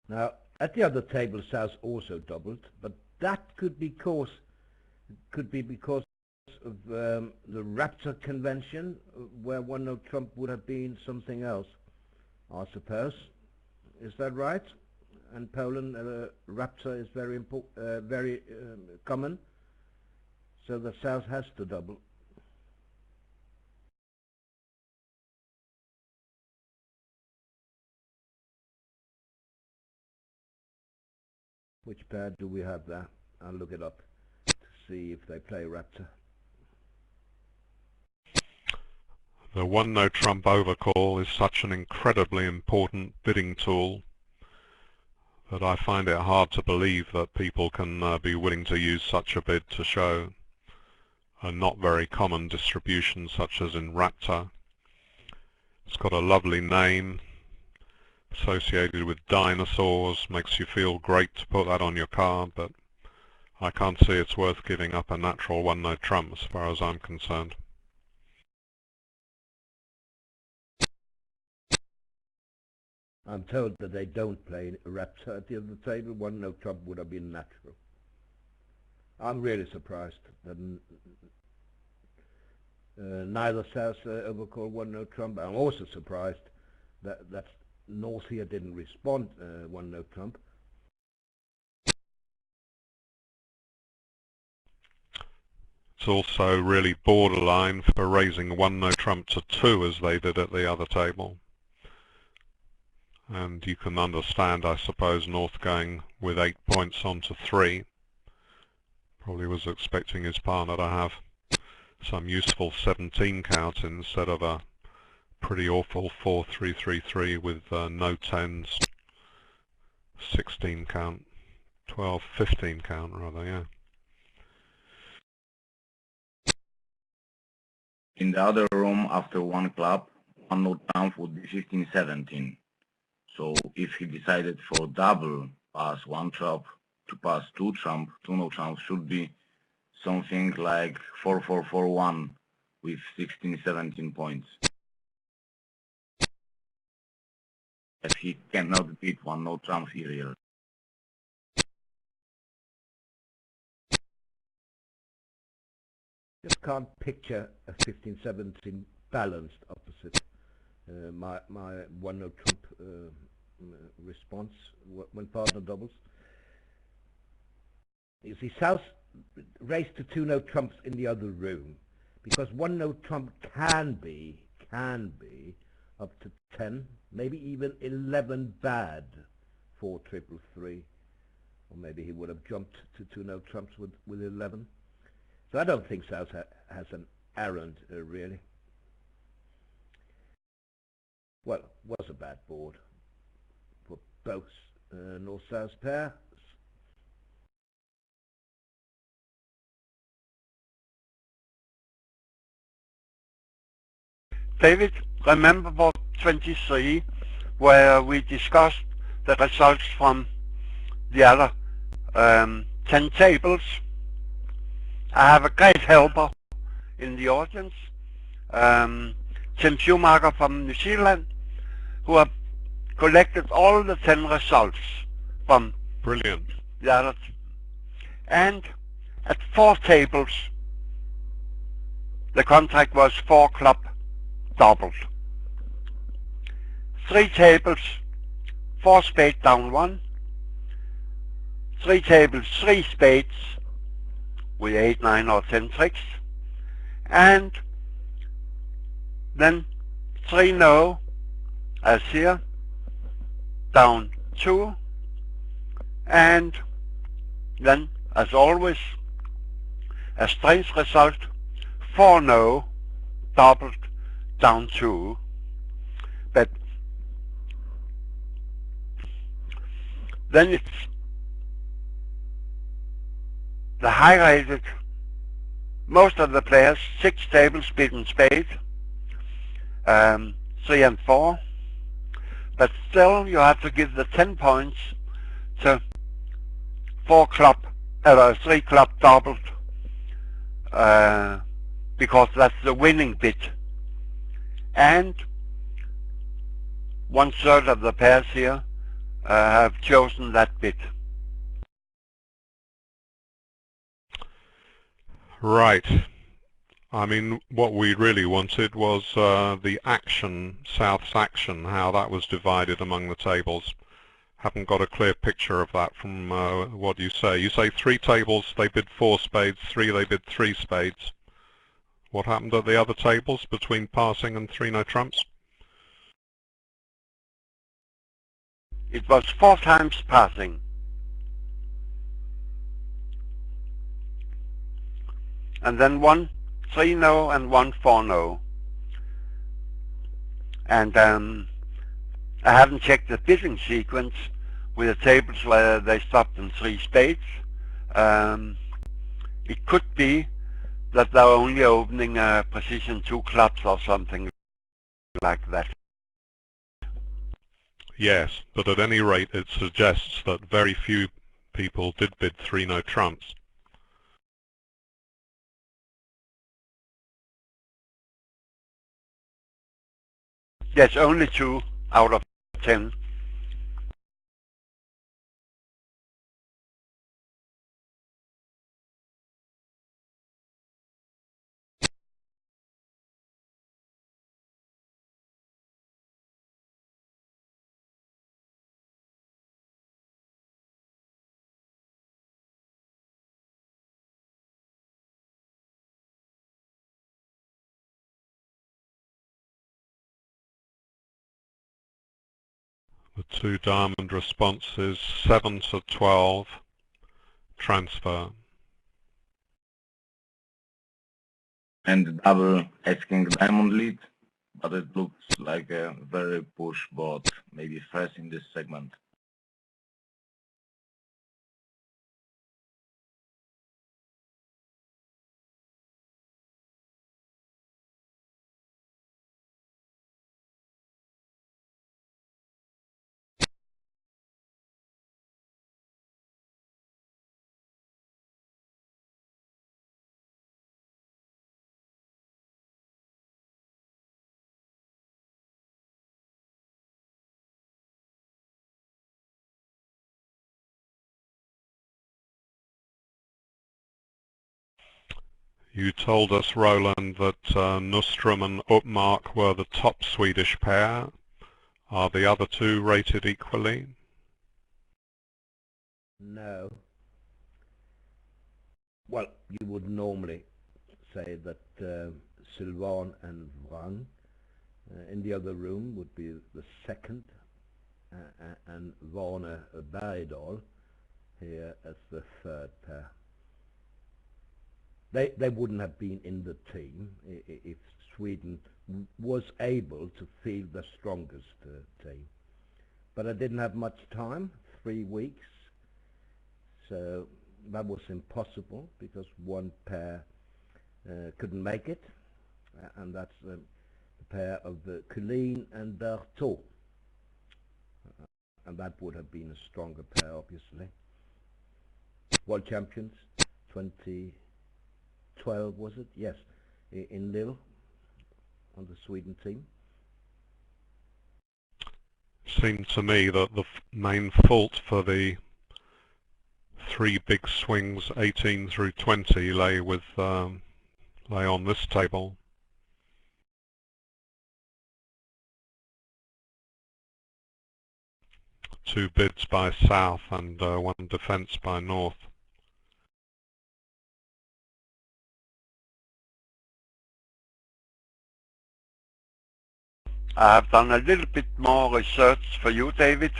Now, at the other table, South also doubled, but that could be because of the Raptor convention, where 1-no Trump would have been something else, I suppose. Is that right? And Poland, Raptor is very common, so the South has to double. Which pair do we have there? I'll look it up to see if they play Raptor. The 1-no Trump overcall is such an incredibly important bidding tool that I find it hard to believe that people can be willing to use such a bid to show a not very common distribution such as in Raptor. It's got a lovely name associated with dinosaurs, makes you feel great to put that on your card, but I can't see it's worth giving up a natural 1-no Trump as far as I'm concerned. I'm told that they don't play Raptor at the other table. 1-no Trump would have been natural. I'm really surprised that neither South overcalled 1-no Trump. I'm also surprised that North here didn't respond 1-no Trump. It's also really borderline for raising 1-no Trump to 2 as they did at the other table. And you can understand, I suppose, North going with 8 points on to 3. Probably was expecting his partner to have some useful 17 count instead of a pretty awful 4-3-3-3 with no tens, 16 count, 12, 15 count rather, yeah. In the other room, after one club, one no trump would be 15-17. So if he decided for double pass one trump to pass two no trumps should be something like 4-4-4-1 with 16-17 points. As he cannot beat one no trump serial. Just can't picture a 15-17 balanced opposite. My one no trump response when partner doubles. You see, South raised to two no trumps in the other room because one no trump can be up to 10, maybe even 11 bad for 3-3-3, or maybe he would have jumped to two no trumps with 11. So I don't think South has an errand really. Well, was a bad board for both North-South pair. David, remember board 23 where we discussed the results from the other 10 tables? I have a great helper in the audience, Tim Schumacher from New Zealand, who have collected all the 10 results from Brilliant. the other. And at 4 tables, the contract was 4 club doubled. 3 tables, 4 spade down 1. 3 tables, 3 spades with 8, 9 or 10 tricks. And then 3 no, as here, down 2. And then, as always, a strange result, 4 no, doubled, down 2. But then it's the high-rated, most of the players, 6 tables beaten spade, 3 and 4. But still, you have to give the 10 points to 3 club doubled, because that's the winning bit. And 1/3 of the pairs here have chosen that bit. Right. I mean, what we really wanted was the action, South's action, how that was divided among the tables. Haven't got a clear picture of that from what you say. You say 3 tables, they bid 4 spades, 3 they bid 3 spades. What happened at the other tables between passing and 3 no trumps? It was 4 times passing. And then 1 3 no and 1 4 no. And I haven't checked the bidding sequence with the tables where they stopped in 3 spades. It could be that they're only opening position 2 clubs or something like that. Yes, but at any rate it suggests that very few people did bid 3 no trumps. Yes, only 2 out of 10. The 2 diamond responses, 7 to 12, transfer. And double Ace King diamond lead. but it looks like a very push board, maybe first in this segment. You told us, Roland, that Nordstrom and Uppmark were the top Swedish pair. Are the other two rated equally? No. Well, you would normally say that Sylvan and Wrang in the other room would be the second, and Warner Bergdahl here as the third pair. They wouldn't have been in the team if Sweden was able to field the strongest team. But I didn't have much time, 3 weeks, so that was impossible because one pair couldn't make it, and that's the pair of Collin and Berthaud. And that would have been a stronger pair, obviously. World champions, 2012 was it? Yes, in Lille, on the Sweden team. Seemed to me that the main fault for the three big swings, 18 through 20, lay on this table. Two bids by South and one defence by North. I have done a little bit more research for you, David.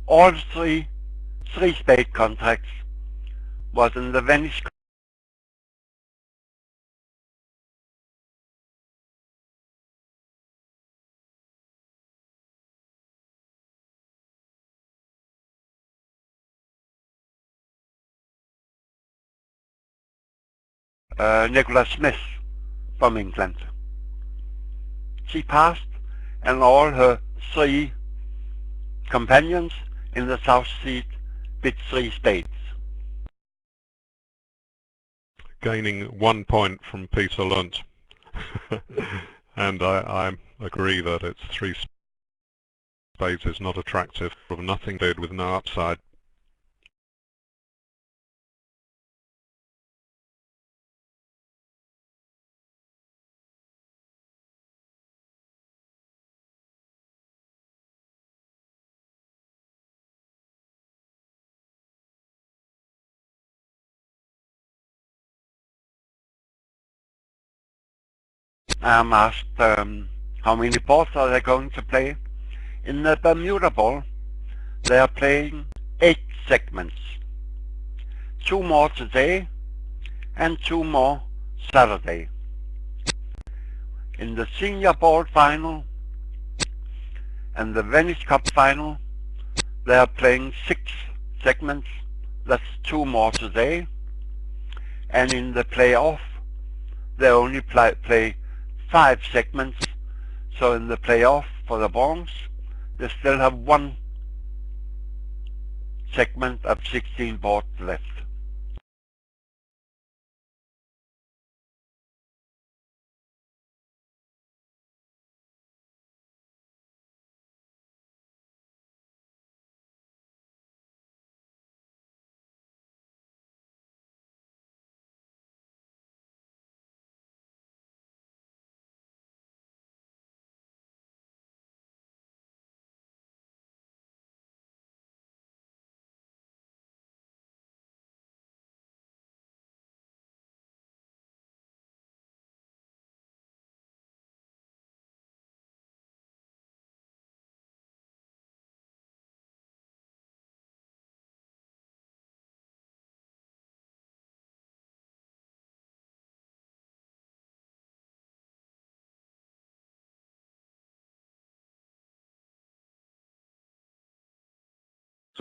All three spade contracts was in the Venice Nicola Smith from England. She passed, and all her three companions in the South Seat bid 3 spades. Gaining 1 point from Peter Lunt. And I agree that it's 3 spades is not attractive. Nothing bid with no upside. I'm asked how many balls are they going to play. In the Bermuda ball, they are playing 8 segments. 2 more today and 2 more Saturday. In the Senior Ball final and the Venice Cup final, they are playing 6 segments. That's 2 more today. And in the playoff, they only play 5 segments. So in the playoff for the bronze, they still have 1 segment of 16 boards left.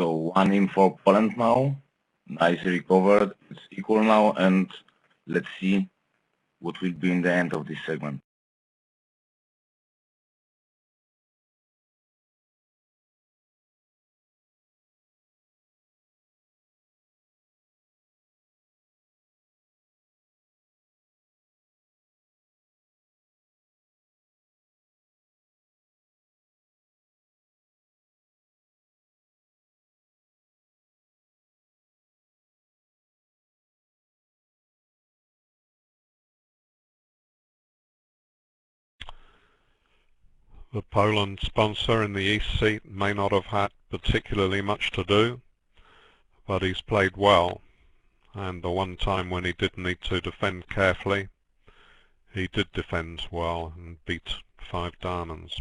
So 1 in for Poland now. Nice recovered. It's equal now, and let's see what will be in the end of this segment. The Poland sponsor in the East seat may not have had particularly much to do, but he's played well, and the one time when he did need to defend carefully, he did defend well and beat 5 diamonds.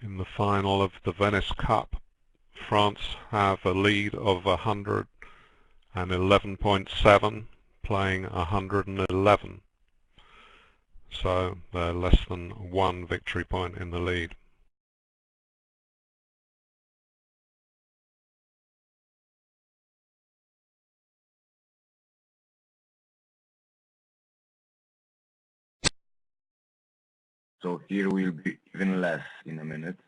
In the final of the Venice Cup, France have a lead of 111.7, playing 111. So they're less than 1 victory point in the lead. So here will be even less in a minute.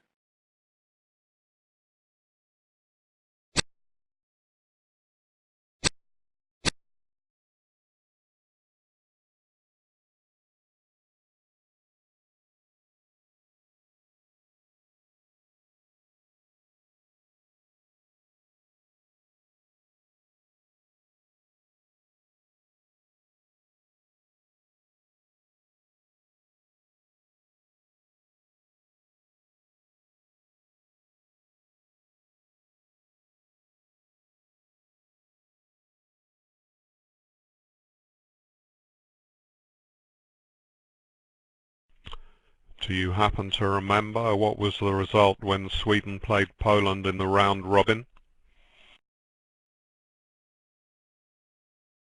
Do you happen to remember what was the result when Sweden played Poland in the round robin?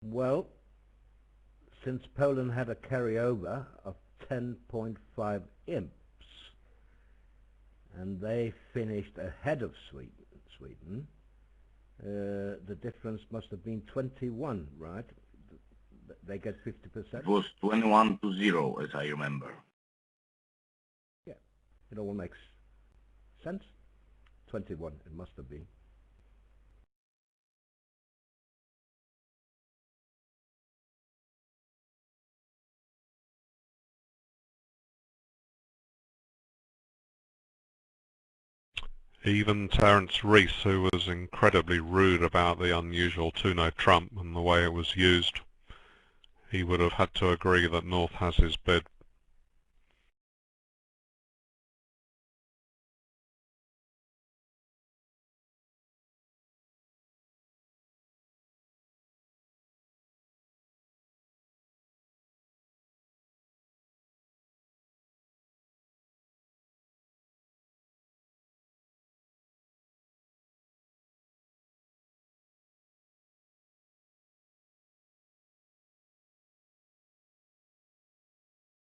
Well, since Poland had a carryover of 10.5 imps, and they finished ahead of Sweden, the difference must have been 21, right? They get 50%. It was 21-0, as I remember. Yeah, it all makes sense. 21, it must have been. Even Terence Rees, who was incredibly rude about the unusual 2-no trump and the way it was used, he would have had to agree that North has his bid.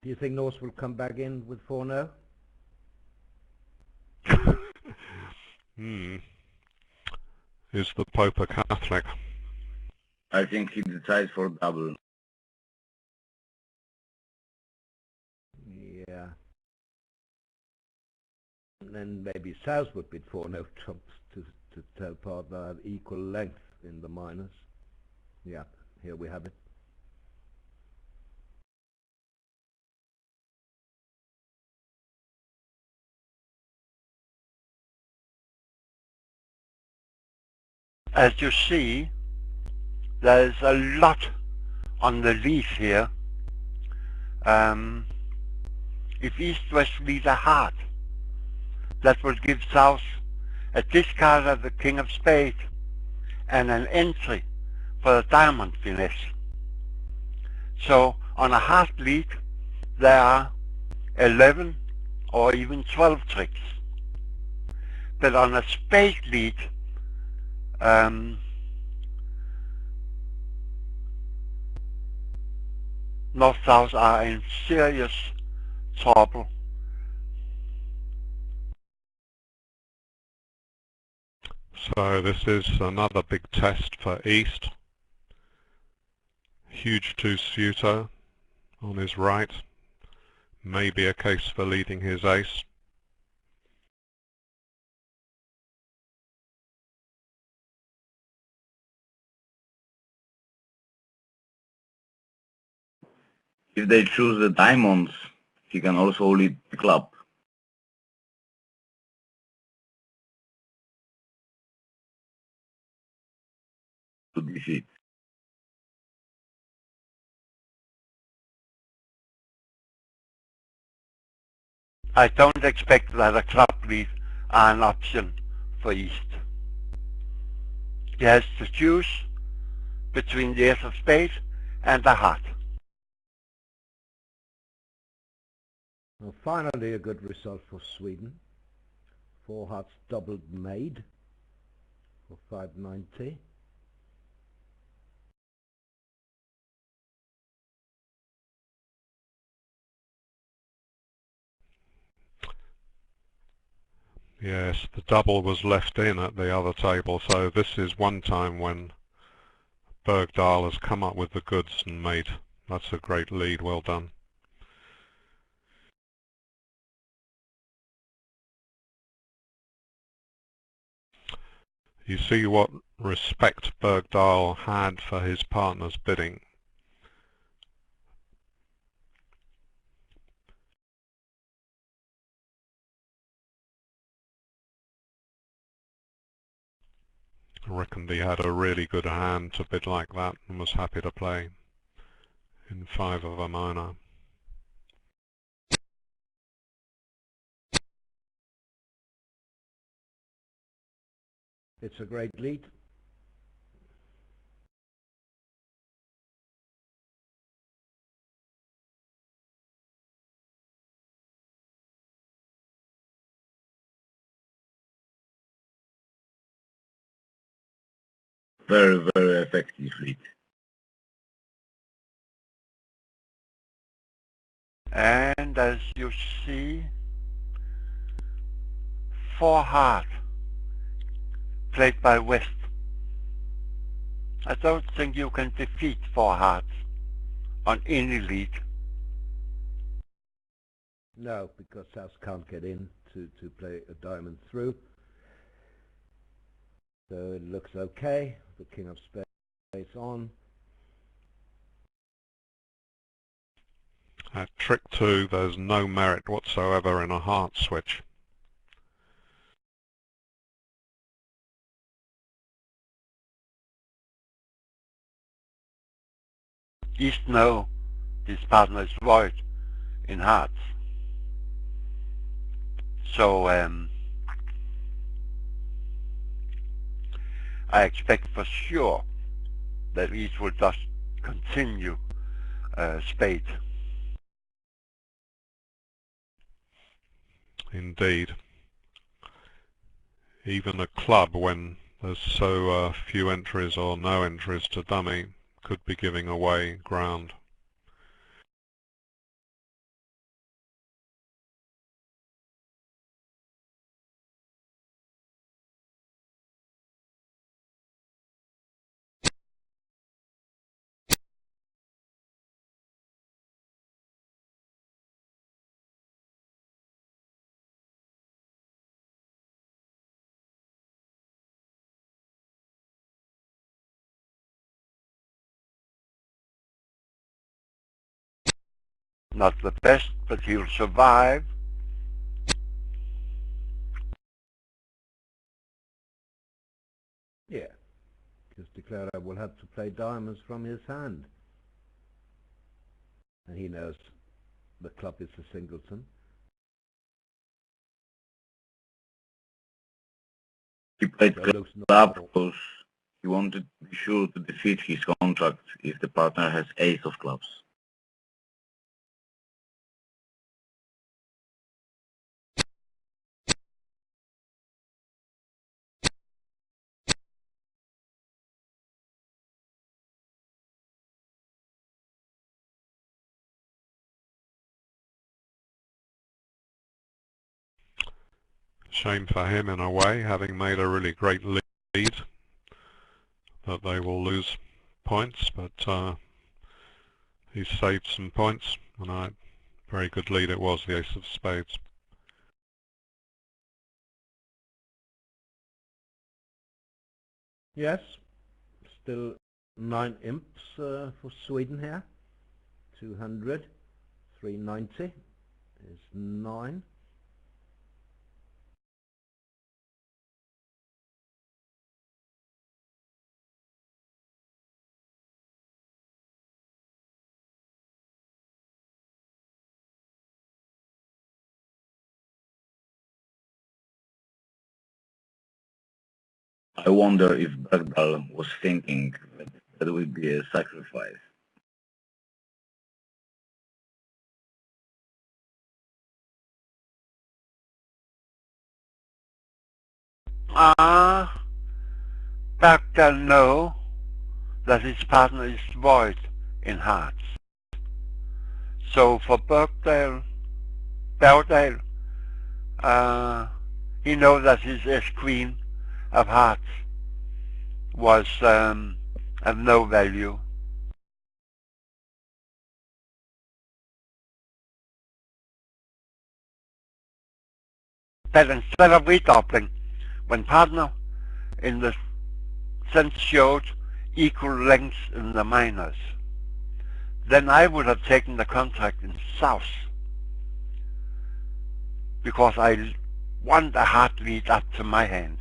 Do you think Norse will come back in with 4-0? Is the Pope a Catholic? I think he decides for double. Yeah. And then maybe South would bid 4-0 trumps to tell partner have equal length in the minors. Yeah, here we have it. as you see, there is a lot on the lead here. If East-West lead a heart, that will give South a discard of the King of Spades and an entry for the diamond finesse. So on a heart lead there are 11 or even 12 tricks. But on a spade lead, North-South are in serious trouble. So this is another big test for East. Huge two-suiter on his right. Maybe a case for leading his ace. If they choose the diamonds, he can also lead the club. To defeat. I don't expect that a club lead are an option for East. He has to choose between the ace of spades and the heart. Well, finally a good result for Sweden. 4 hearts doubled made for 590. Yes, the double was left in at the other table, so this is one time when Bergdahl has come up with the goods and made. That's a great lead, well done. You see what respect Bergdahl had for his partner's bidding. I reckoned he had a really good hand to bid like that and was happy to play in 5 of a minor. It's a great lead. Very, very effective lead. And as you see, 4 heart played by West. I don't think you can defeat 4 hearts on any lead. No, because South can't get in to play a diamond through. So it looks okay. The King of Spades on. At trick 2, there's no merit whatsoever in a heart switch. East know his partner is void in hearts. So I expect for sure that East will just continue spade. Indeed. Even a club, when there's so few entries or no entries to dummy, could be giving away ground. Not the best, but he'll survive. Yeah, Just declared I will have to play diamonds from his hand. And he knows the club is a singleton. He played So it looks club normal. because he wanted to be sure to defeat his contract if the partner has ace of clubs. Shame for him in a way, having made a really great lead, that they will lose points, but he's saved some points, and a very good lead it was, the ace of spades. Yes, still 9 imps for Sweden here. 200, 390 is 9. I wonder if Bergdahl was thinking that that would be a sacrifice. Bergdahl know that his partner is void in hearts. So for Bergdahl, he knows that his queen of hearts was of no value. But instead of redoubling, when partner in the sense showed equal lengths in the minors, then I would have taken the contract in south, because I want a hard lead up to my hand.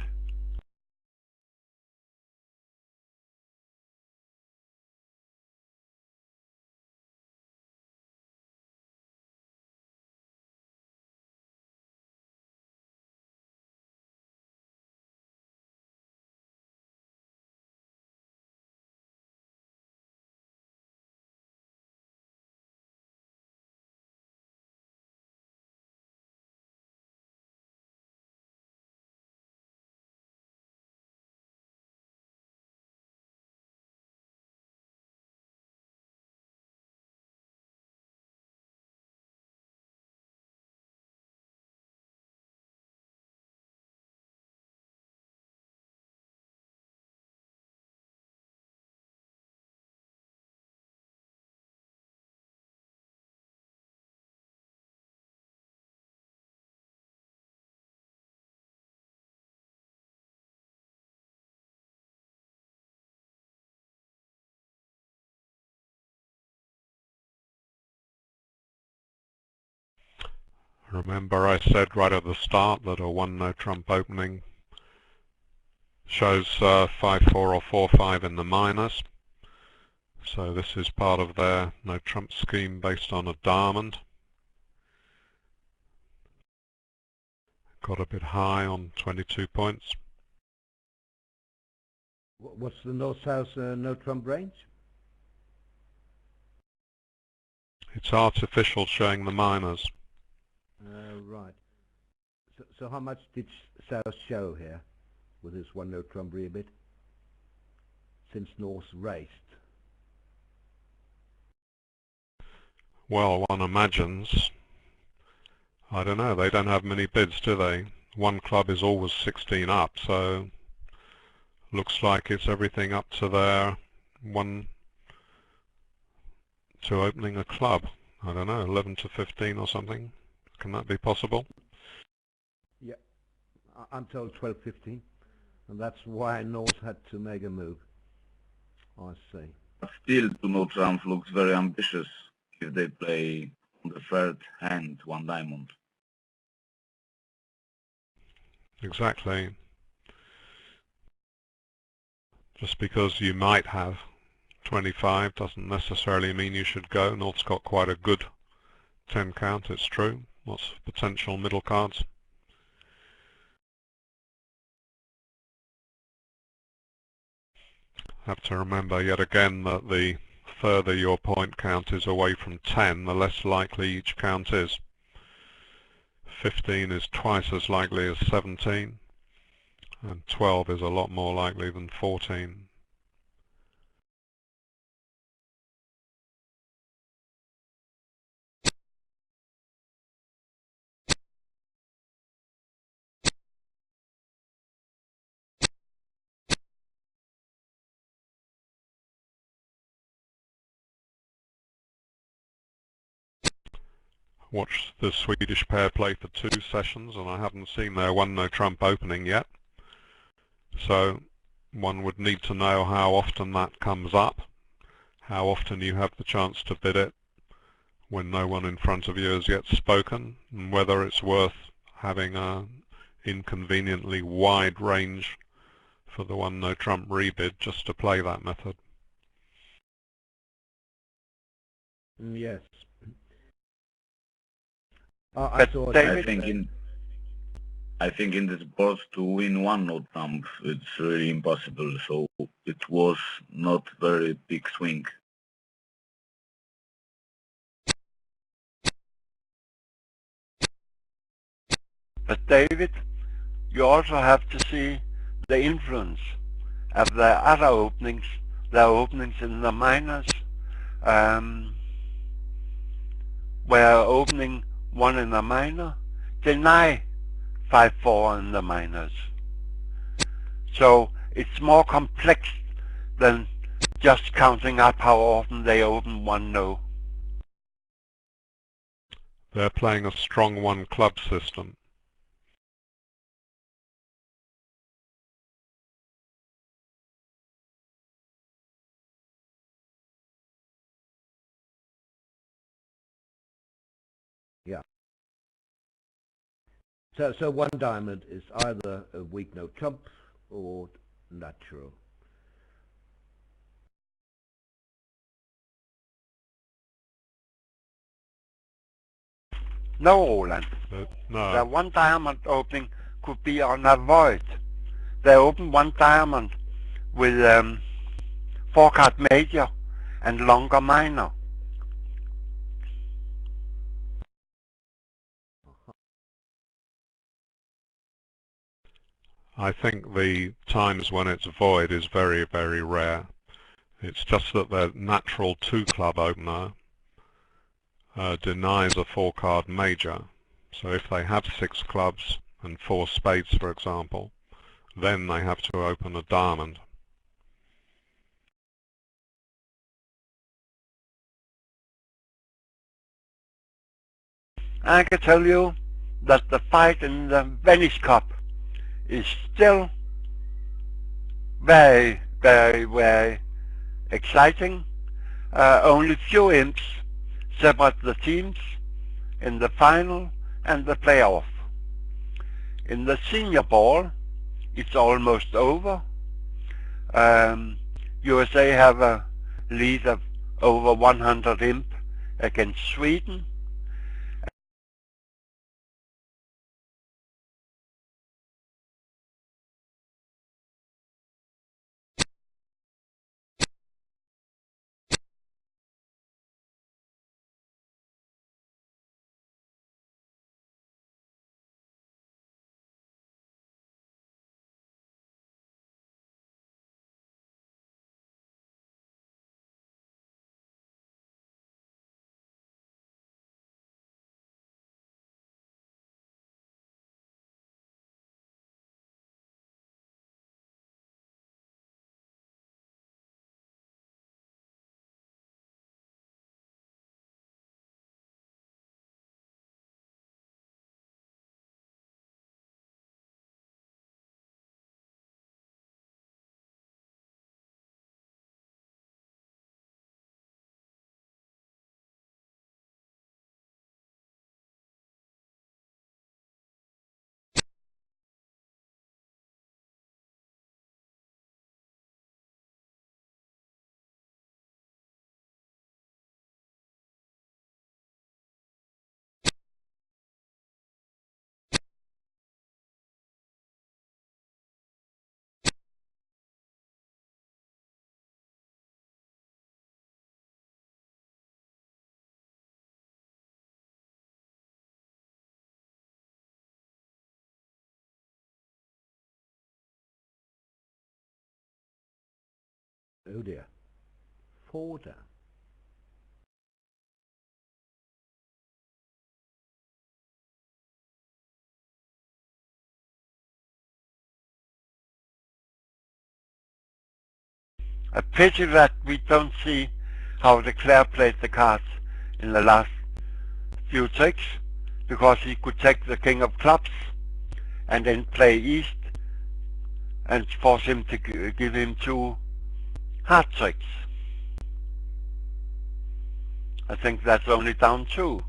Remember I said right at the start that a one no trump opening shows 5-4 or 4-5 in the minors. So this is part of their no trump scheme based on a diamond. Got a bit high on 22 points. What's the north-south no trump range? It's artificial showing the minors. Right. So how much did South show here with this one no trump rebid since North raced? Well, one imagines, I don't know, they don't have many bids, do they? One club is always 16 up, so looks like it's everything up to their one to opening a club. I don't know, 11 to 15 or something. Can that be possible? Yeah, I'm told 12-15, and that's why North had to make a move. I see. But still, to no trump looks very ambitious if they play on the third hand one diamond. Exactly. Just because you might have 25 doesn't necessarily mean you should go. North's got quite a good 10 count, it's true. Lots of potential middle cards. Have to remember yet again that the further your point count is away from 10, the less likely each count is. 15 is twice as likely as 17, and 12 is a lot more likely than 14. Watched the Swedish pair play for 2 sessions, and I haven't seen their 1-no trump opening yet. So one would need to know how often that comes up, how often you have the chance to bid it when no one in front of you has yet spoken, and whether it's worth having an inconveniently wide range for the 1-no trump rebid just to play that method. Yes. But David, I think in this board to win 1-no trump, it's really impossible. So it was not very big swing. but David, you also have to see the influence of the other openings, the openings in the minors, where opening 1 in the minor deny 5-4 in the minors. So it's more complex than just counting up how often they open 1-no. They're playing a strong 1 club system. Yeah. So 1 diamond is either a weak no trump or natural. No, Roland. No. The 1 diamond opening could be on a void. They open 1 diamond with 4-card major and longer minor. I think the times when it's void is very, very rare. It's just that the natural 2-club opener denies a 4-card major. So if they have 6 clubs and 4 spades, for example, then they have to open a diamond. I can tell you that the fight in the Venice Cup is still very, very, very exciting. Only few imps separate the teams in the final and the playoff. In the senior ball, it's almost over. USA have a lead of over 100 imp against Sweden. Oh dear. 4 down. A pity that we don't see how de Klerk played the cards in the last few tricks, because he could take the king of clubs and then play east and force him to give him 2 hard tricks. I think that's only down 2.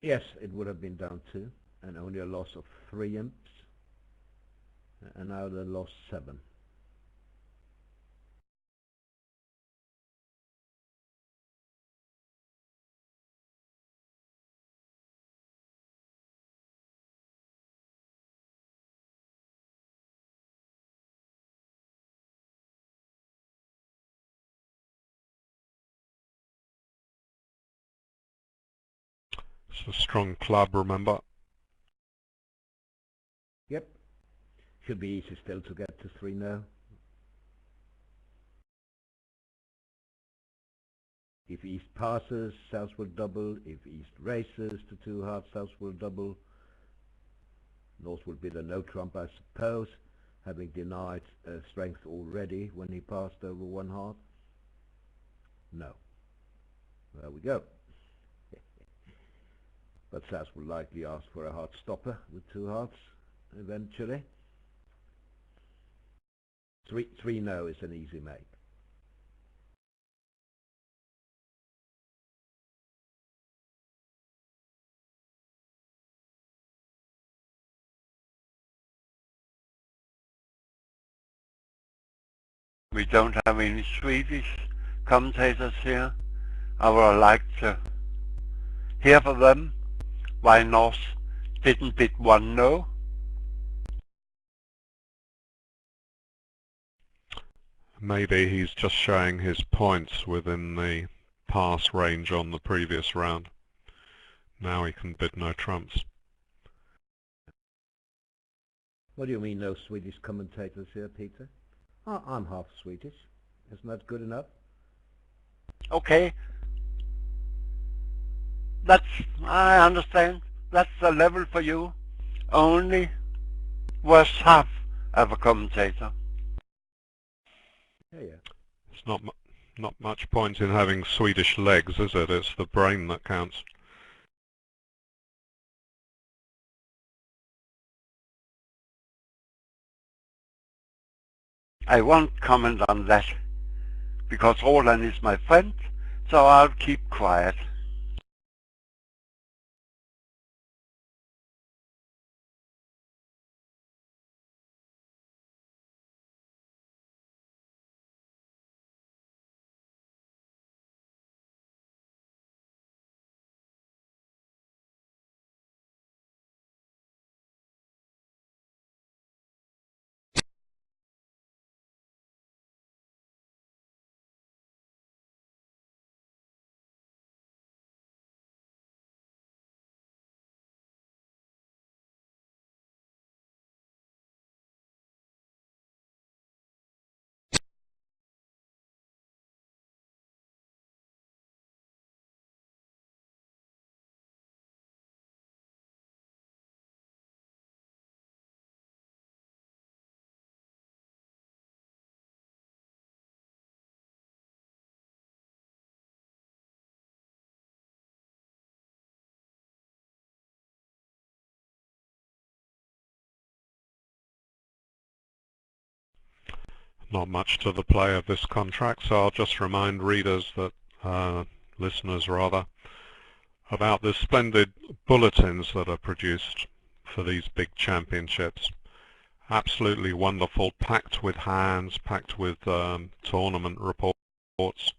Yes, it would have been down 2, and only a loss of 3 imps, and now they lost 7. It's a strong club, remember. Yep. Should be easy still to get to 3 now. If East passes, South will double. If East races to 2 hearts, South will double. North will be the no trump, I suppose, having denied strength already when he passed over 1 heart. No. There we go. But South will likely ask for a heart stopper with 2 hearts eventually. 3 no is an easy make. We don't have any Swedish commentators here. I would like to hear from them why North didn't bid 1 no. Maybe he's just showing his points within the pass range on the previous round. Now he can bid no trumps. What do you mean no Swedish commentators here, Peter? I'm half Swedish. Isn't that good enough? Okay. I understand. That's the level for you. Only worst half of a commentator. Yeah. It's not much point in having Swedish legs, is it? It's the brain that counts. I won't comment on that, because Roland is my friend, so I'll keep quiet. Not much to the play of this contract, so I'll just remind readers that, listeners rather, about the splendid bulletins that are produced for these big championships. Absolutely wonderful, packed with hands, packed with tournament reports,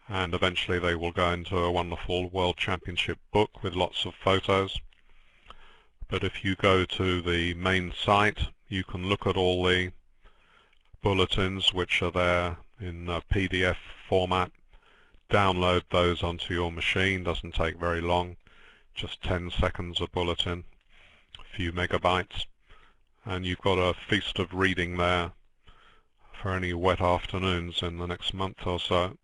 and eventually they will go into a wonderful World Championship book with lots of photos. But if you go to the main site, you can look at all the bulletins which are there in PDF format. Download those onto your machine, doesn't take very long, just 10 seconds a bulletin, few megabytes, and you've got a feast of reading there for any wet afternoons in the next month or so.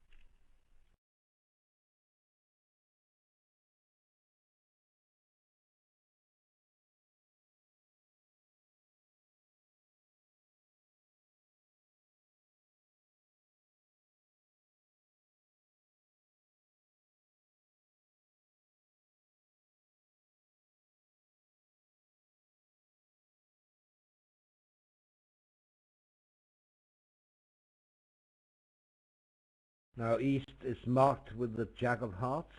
Now East is marked with the Jack of Hearts.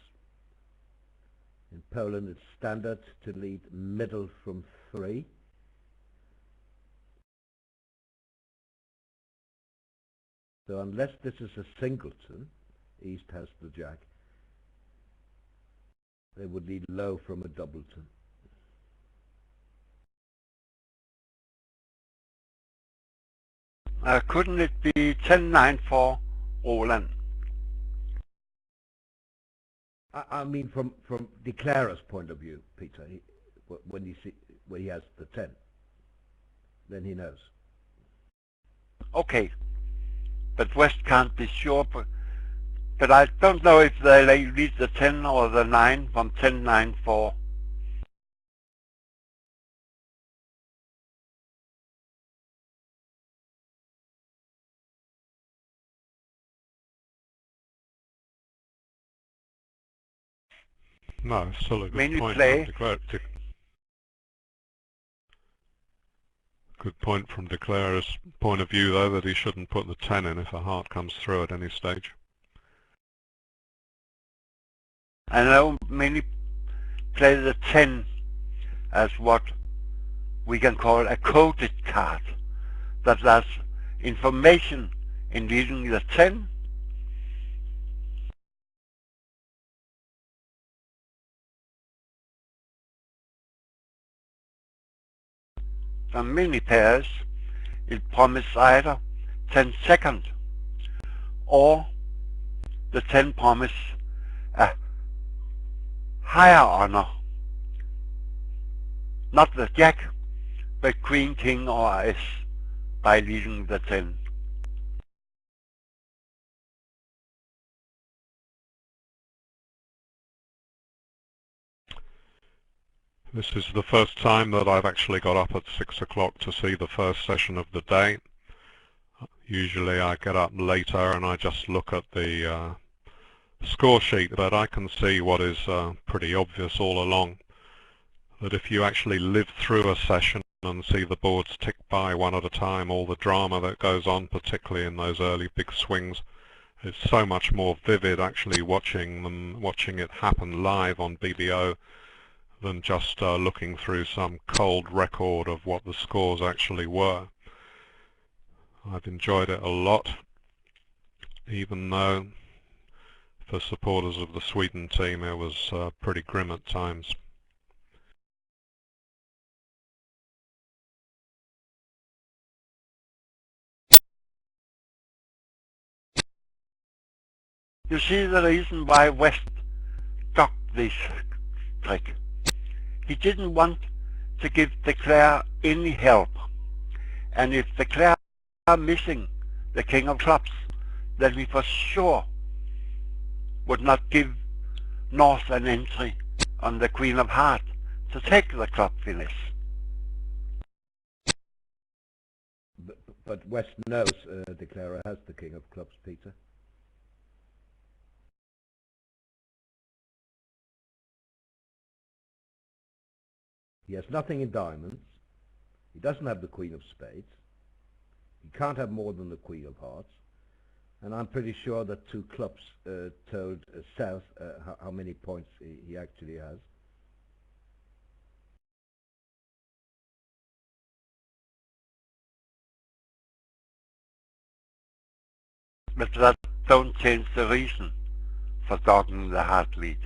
In Poland it's standard to lead middle from 3. So unless this is a singleton, East has the Jack, they would lead low from a doubleton. Couldn't it be 10-9 for Roland? I mean from declarer's point of view, Peter. When he has the 10, then he knows. Okay, but West can't be sure. But I don't know if they lead the 10 or the 9 from 10-9 4. No, still a good Mainly point. play. Good point from declarer's point of view, though, that he shouldn't put the 10 in if a heart comes through at any stage. I know mainly play the 10 as what we can call a coded card. That there's information in leading the 10. On many pairs, it promises either 10 seconds or the 10 promise a higher honor. Not the Jack, but Queen, King or Ace by leading the 10. This is the first time that I've actually got up at 6 o'clock to see the first session of the day. Usually I get up later and I just look at the score sheet, but I can see what is pretty obvious all along, that if you actually live through a session and see the boards tick by one at a time, all the drama that goes on, particularly in those early big swings, it's so much more vivid actually watching it happen live on BBO than just looking through some cold record of what the scores actually were. I've enjoyed it a lot, even though for supporters of the Sweden team it was pretty grim at times. You see the reason why West stopped this trick. He didn't want to give de Cler any help. And if de Cler are missing the King of Clubs, then we for sure would not give North an entry on the Queen of Hearts to take the club finish. But West knows Declarer has the King of Clubs, Peter. He has nothing in diamonds. He doesn't have the Queen of Spades. He can't have more than the Queen of Hearts. And I'm pretty sure that 2 clubs told South how many points he actually has. But that don't change the reason for dogging the heart lead.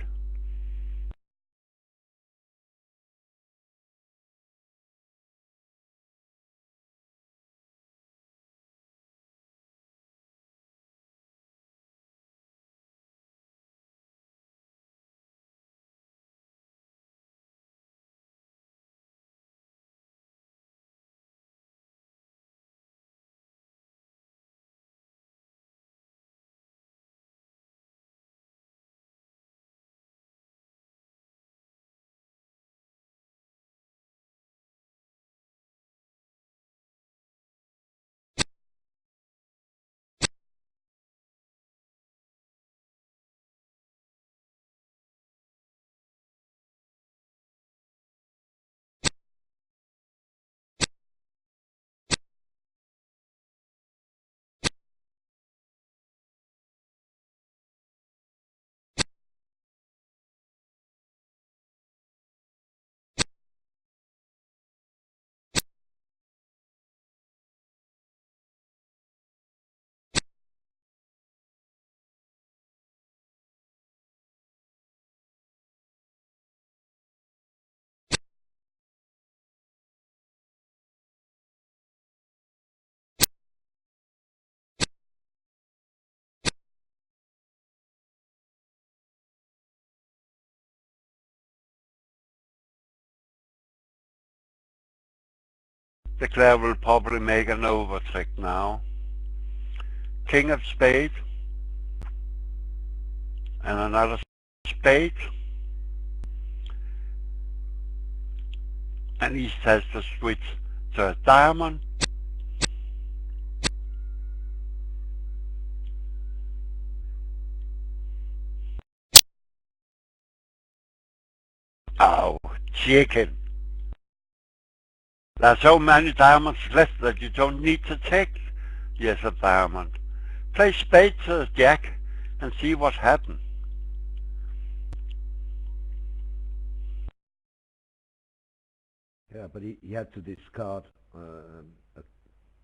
the player will probably make an over trick now. King of spade and another spade, and East has to switch to a diamond. Oh, chicken. There are so many diamonds left that you don't need to take. Yes, a diamond. Play spade to the jack and see what happens. Yeah, but he had to discard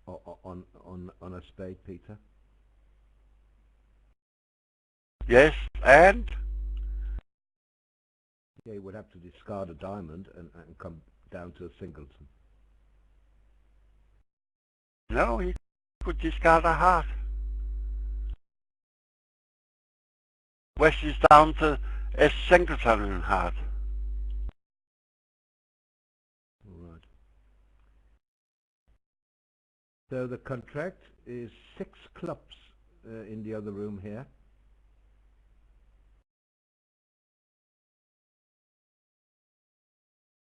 on a spade, Peter. Yes, and? Yeah, he would have to discard a diamond and come down to a singleton. No, he could discard a heart. West is down to a singleton in heart. All right. So the contract is 6 clubs in the other room here.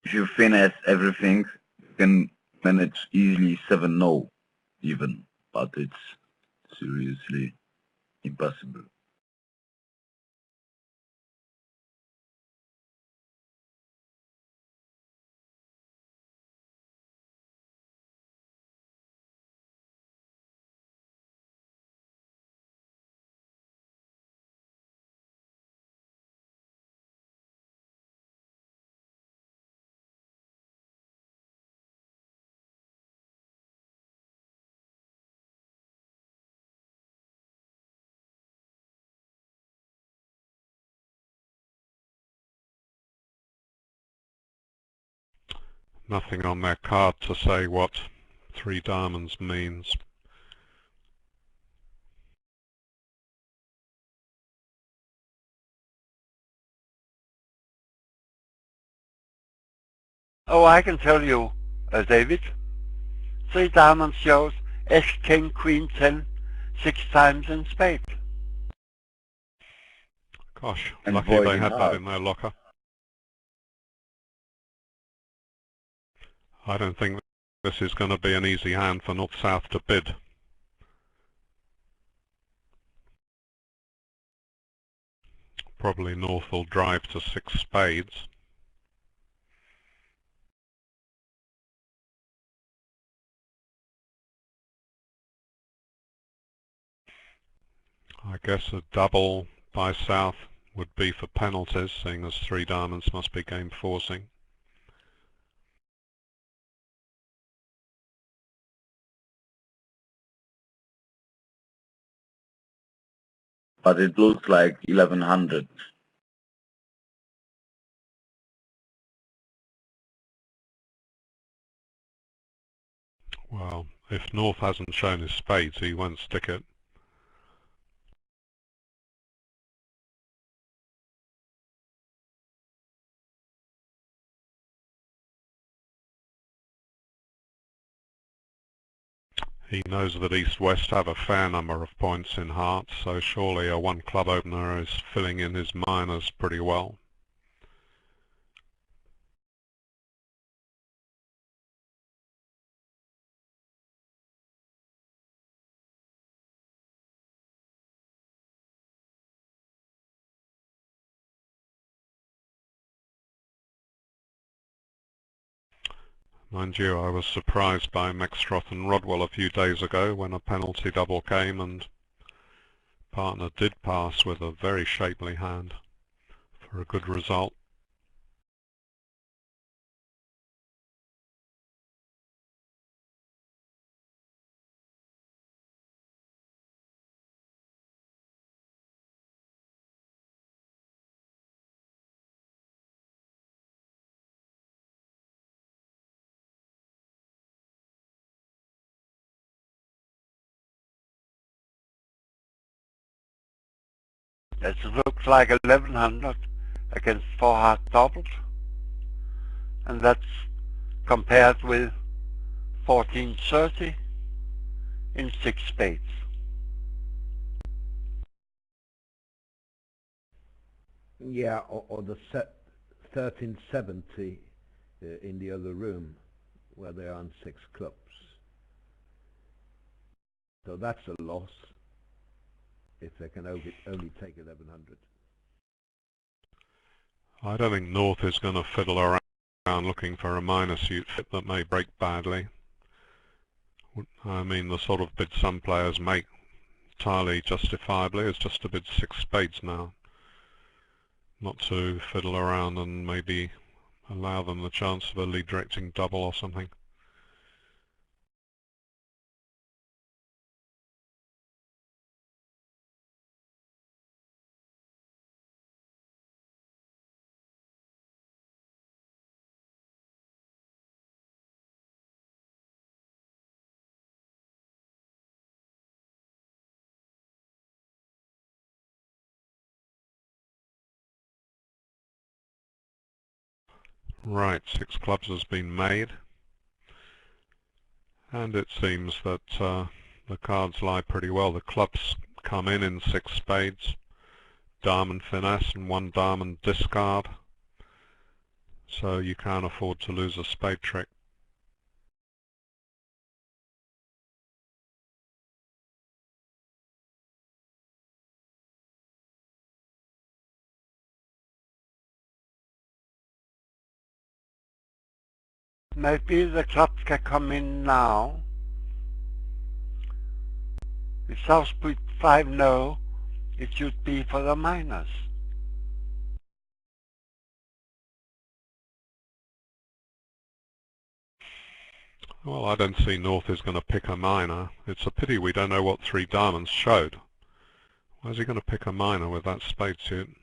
If you finesse everything, you can manage easily 7-0 even, but it's seriously impossible. Nothing on their card to say what 3 diamonds means. Oh, I can tell you, David. 3 diamonds shows Ace, King, Queen, 10, 6 times in spade. Gosh, And lucky void they in had that heart. in their locker. I don't think this is going to be an easy hand for North-South to bid. Probably North will drive to 6 spades. I guess a double by South would be for penalties, seeing as 3 diamonds must be game forcing. But it looks like 1100. Well, if North hasn't shown his spades, he won't stick it. He knows that East-West have a fair number of points in hearts, so surely a 1 club opener is filling in his minors pretty well. Mind you, I was surprised by Mextroth and Rodwell a few days ago when a penalty double came and partner did pass with a very shapely hand for a good result. It looks like 1100 against 4 heart doubles. And that's compared with 1430 in 6 spades. Yeah, or the 1370 in the other room where they are on 6 clubs. So that's a loss if they can only take 1100. I don't think North is going to fiddle around looking for a minor suit fit that may break badly. I mean, the sort of bid some players make entirely justifiably is just to bid 6 spades now, not to fiddle around and maybe allow them the chance of a lead directing double or something. Right, 6 clubs has been made, and it seems that the cards lie pretty well. The clubs come in 6 spades, diamond finesse and 1 diamond discard, so you can't afford to lose a spade trick. Maybe the clubs can come in now. If South put 5 no, it should be for the minors. Well, I don't see North is going to pick a minor. It's a pity we don't know what 3 diamonds showed. Why is he going to pick a minor with that spade suit?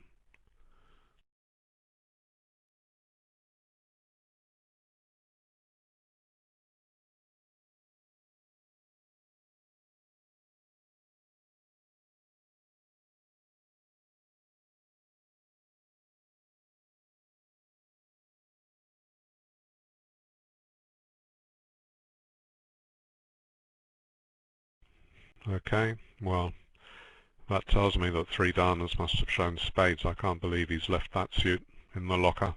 Okay, well, that tells me that 3 diamonds must have shown spades. I can't believe he's left that suit in the locker.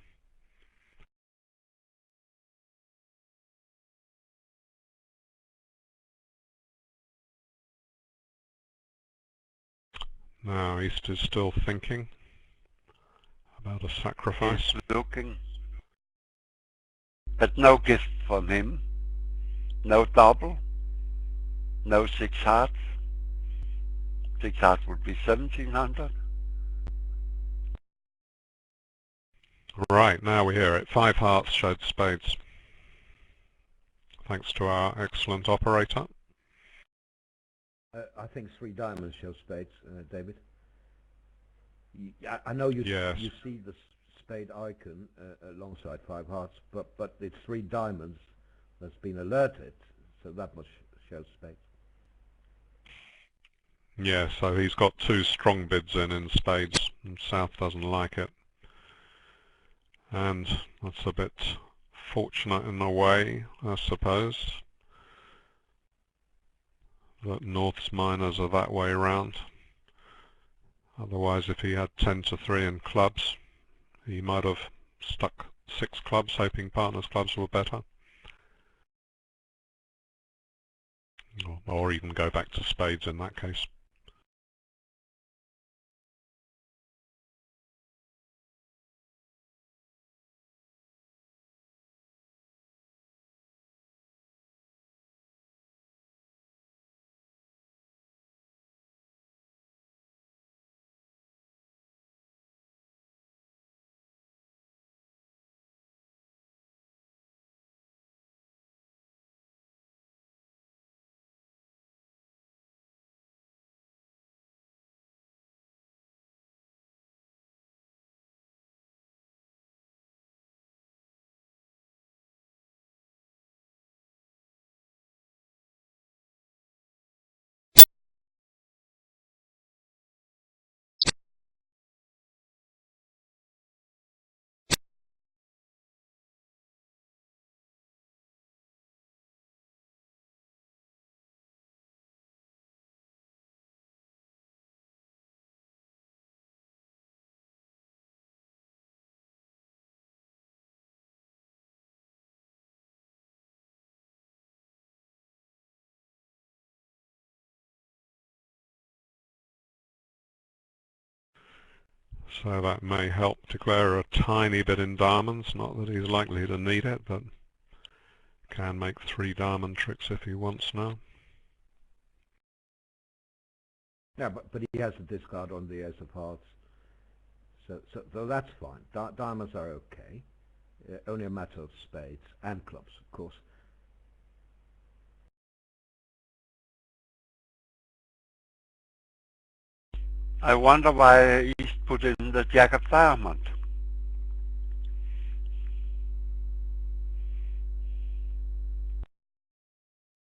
Now East is still thinking about a sacrifice. He's looking. But no gift from him. No double. No 6 hearts. 6 hearts would be 1700. Right, now we hear it. 5 hearts showed spades. Thanks to our excellent operator. I think 3 diamonds show spades, David. I know you Yes. you see the spade icon alongside 5 hearts, but it's 3 diamonds that's been alerted, so that must show spades. Yeah, so he's got 2 strong bids in spades, and South doesn't like it. And that's a bit fortunate in a way, I suppose, that North's minors are that way round. Otherwise, if he had 10-3 in clubs, he might have stuck 6 clubs, hoping partners' clubs were better. Or even go back to spades in that case. So that may help declare a tiny bit in diamonds, not that he's likely to need it, but can make 3 diamond tricks if he wants now. Yeah, but he has a discard on the ace of hearts, so that's fine. Diamonds are okay. Only a matter of spades and clubs, of course. I wonder why East put in the jack of diamond.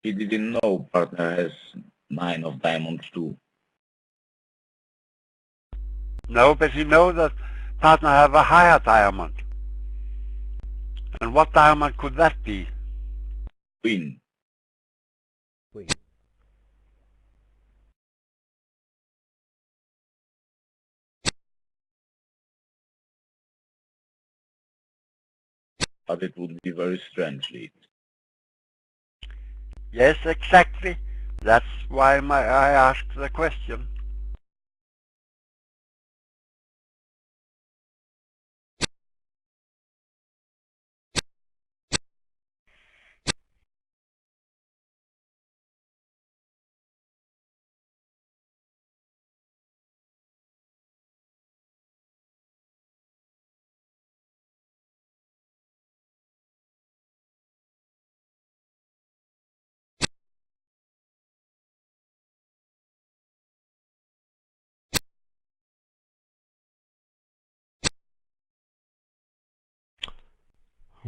He didn't know partner has 9 of diamonds too. No, but he knows that partner have a higher diamond. And what diamond could that be? Queen. Queen. But it would be very strange lead. Yes, exactly. That's why I asked the question.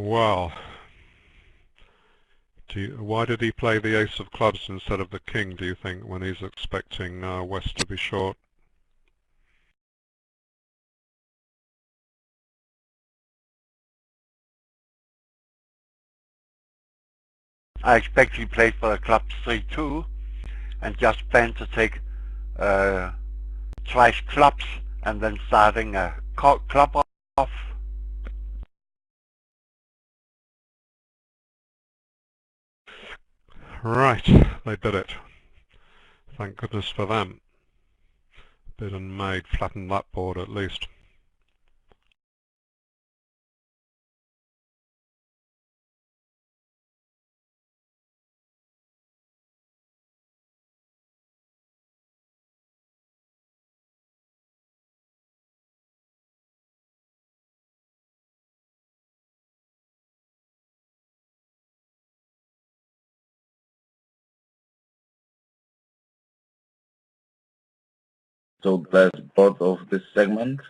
Well, why did he play the ace of clubs instead of the king, do you think, when he's expecting West to be short? I expect he played for the club 3-2 and just planned to take twice clubs and then starting a club off. Right, they did it. Thank goodness for them. Bid and made, flattened that board at least. So that's part of this segment,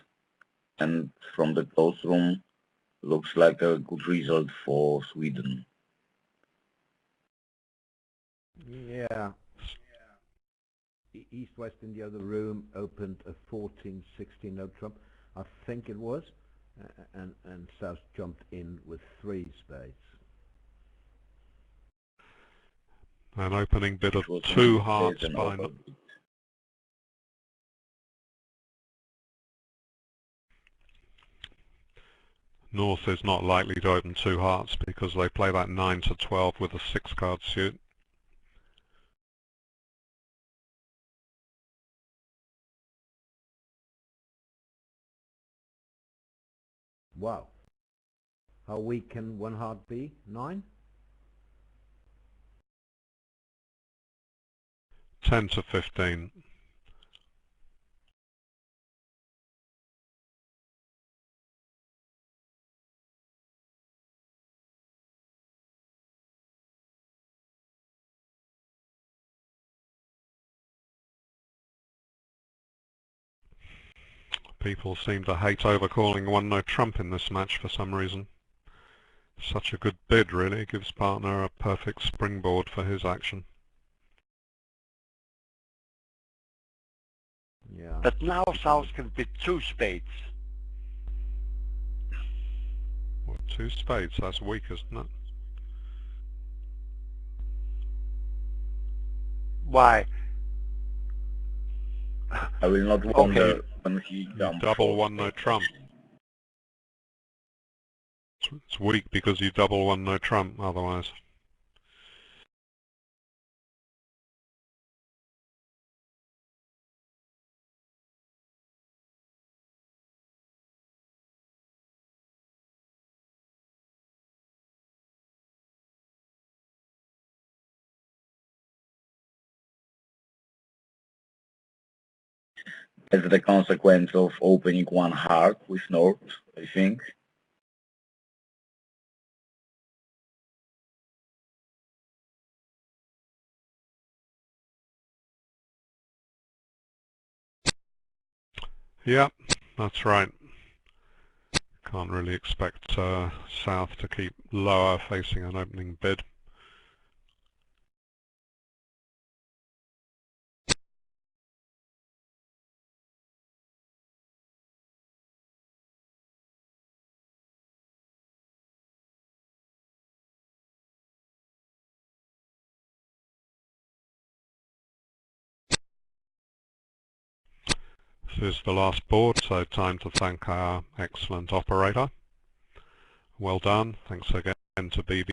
and from the closed room looks like a good result for Sweden. Yeah. East-West in the other room opened a 14-16 no trump, I think it was, and South jumped in with 3 spades. An opening bid of 2 hearts by North is not likely to open 2 hearts because they play that 9 to 12 with a 6 card suit. Wow. How weak can 1 heart be? 9? 10 to 15. People seem to hate overcalling 1 no trump in this match for some reason. Such a good bid really, gives partner a perfect springboard for his action. Yeah. But now South can bid 2 spades. Well, 2 spades, that's weak, isn't it? Why? I will not wonder when he jumps. Double 1 no trump. It's weak because you double 1 no trump otherwise. as the consequence of opening one hard with north, I think. Yeah, that's right. Can't really expect south to keep lower facing an opening bid. This is the last board, so time to thank our excellent operator. Well done. Thanks again to BB.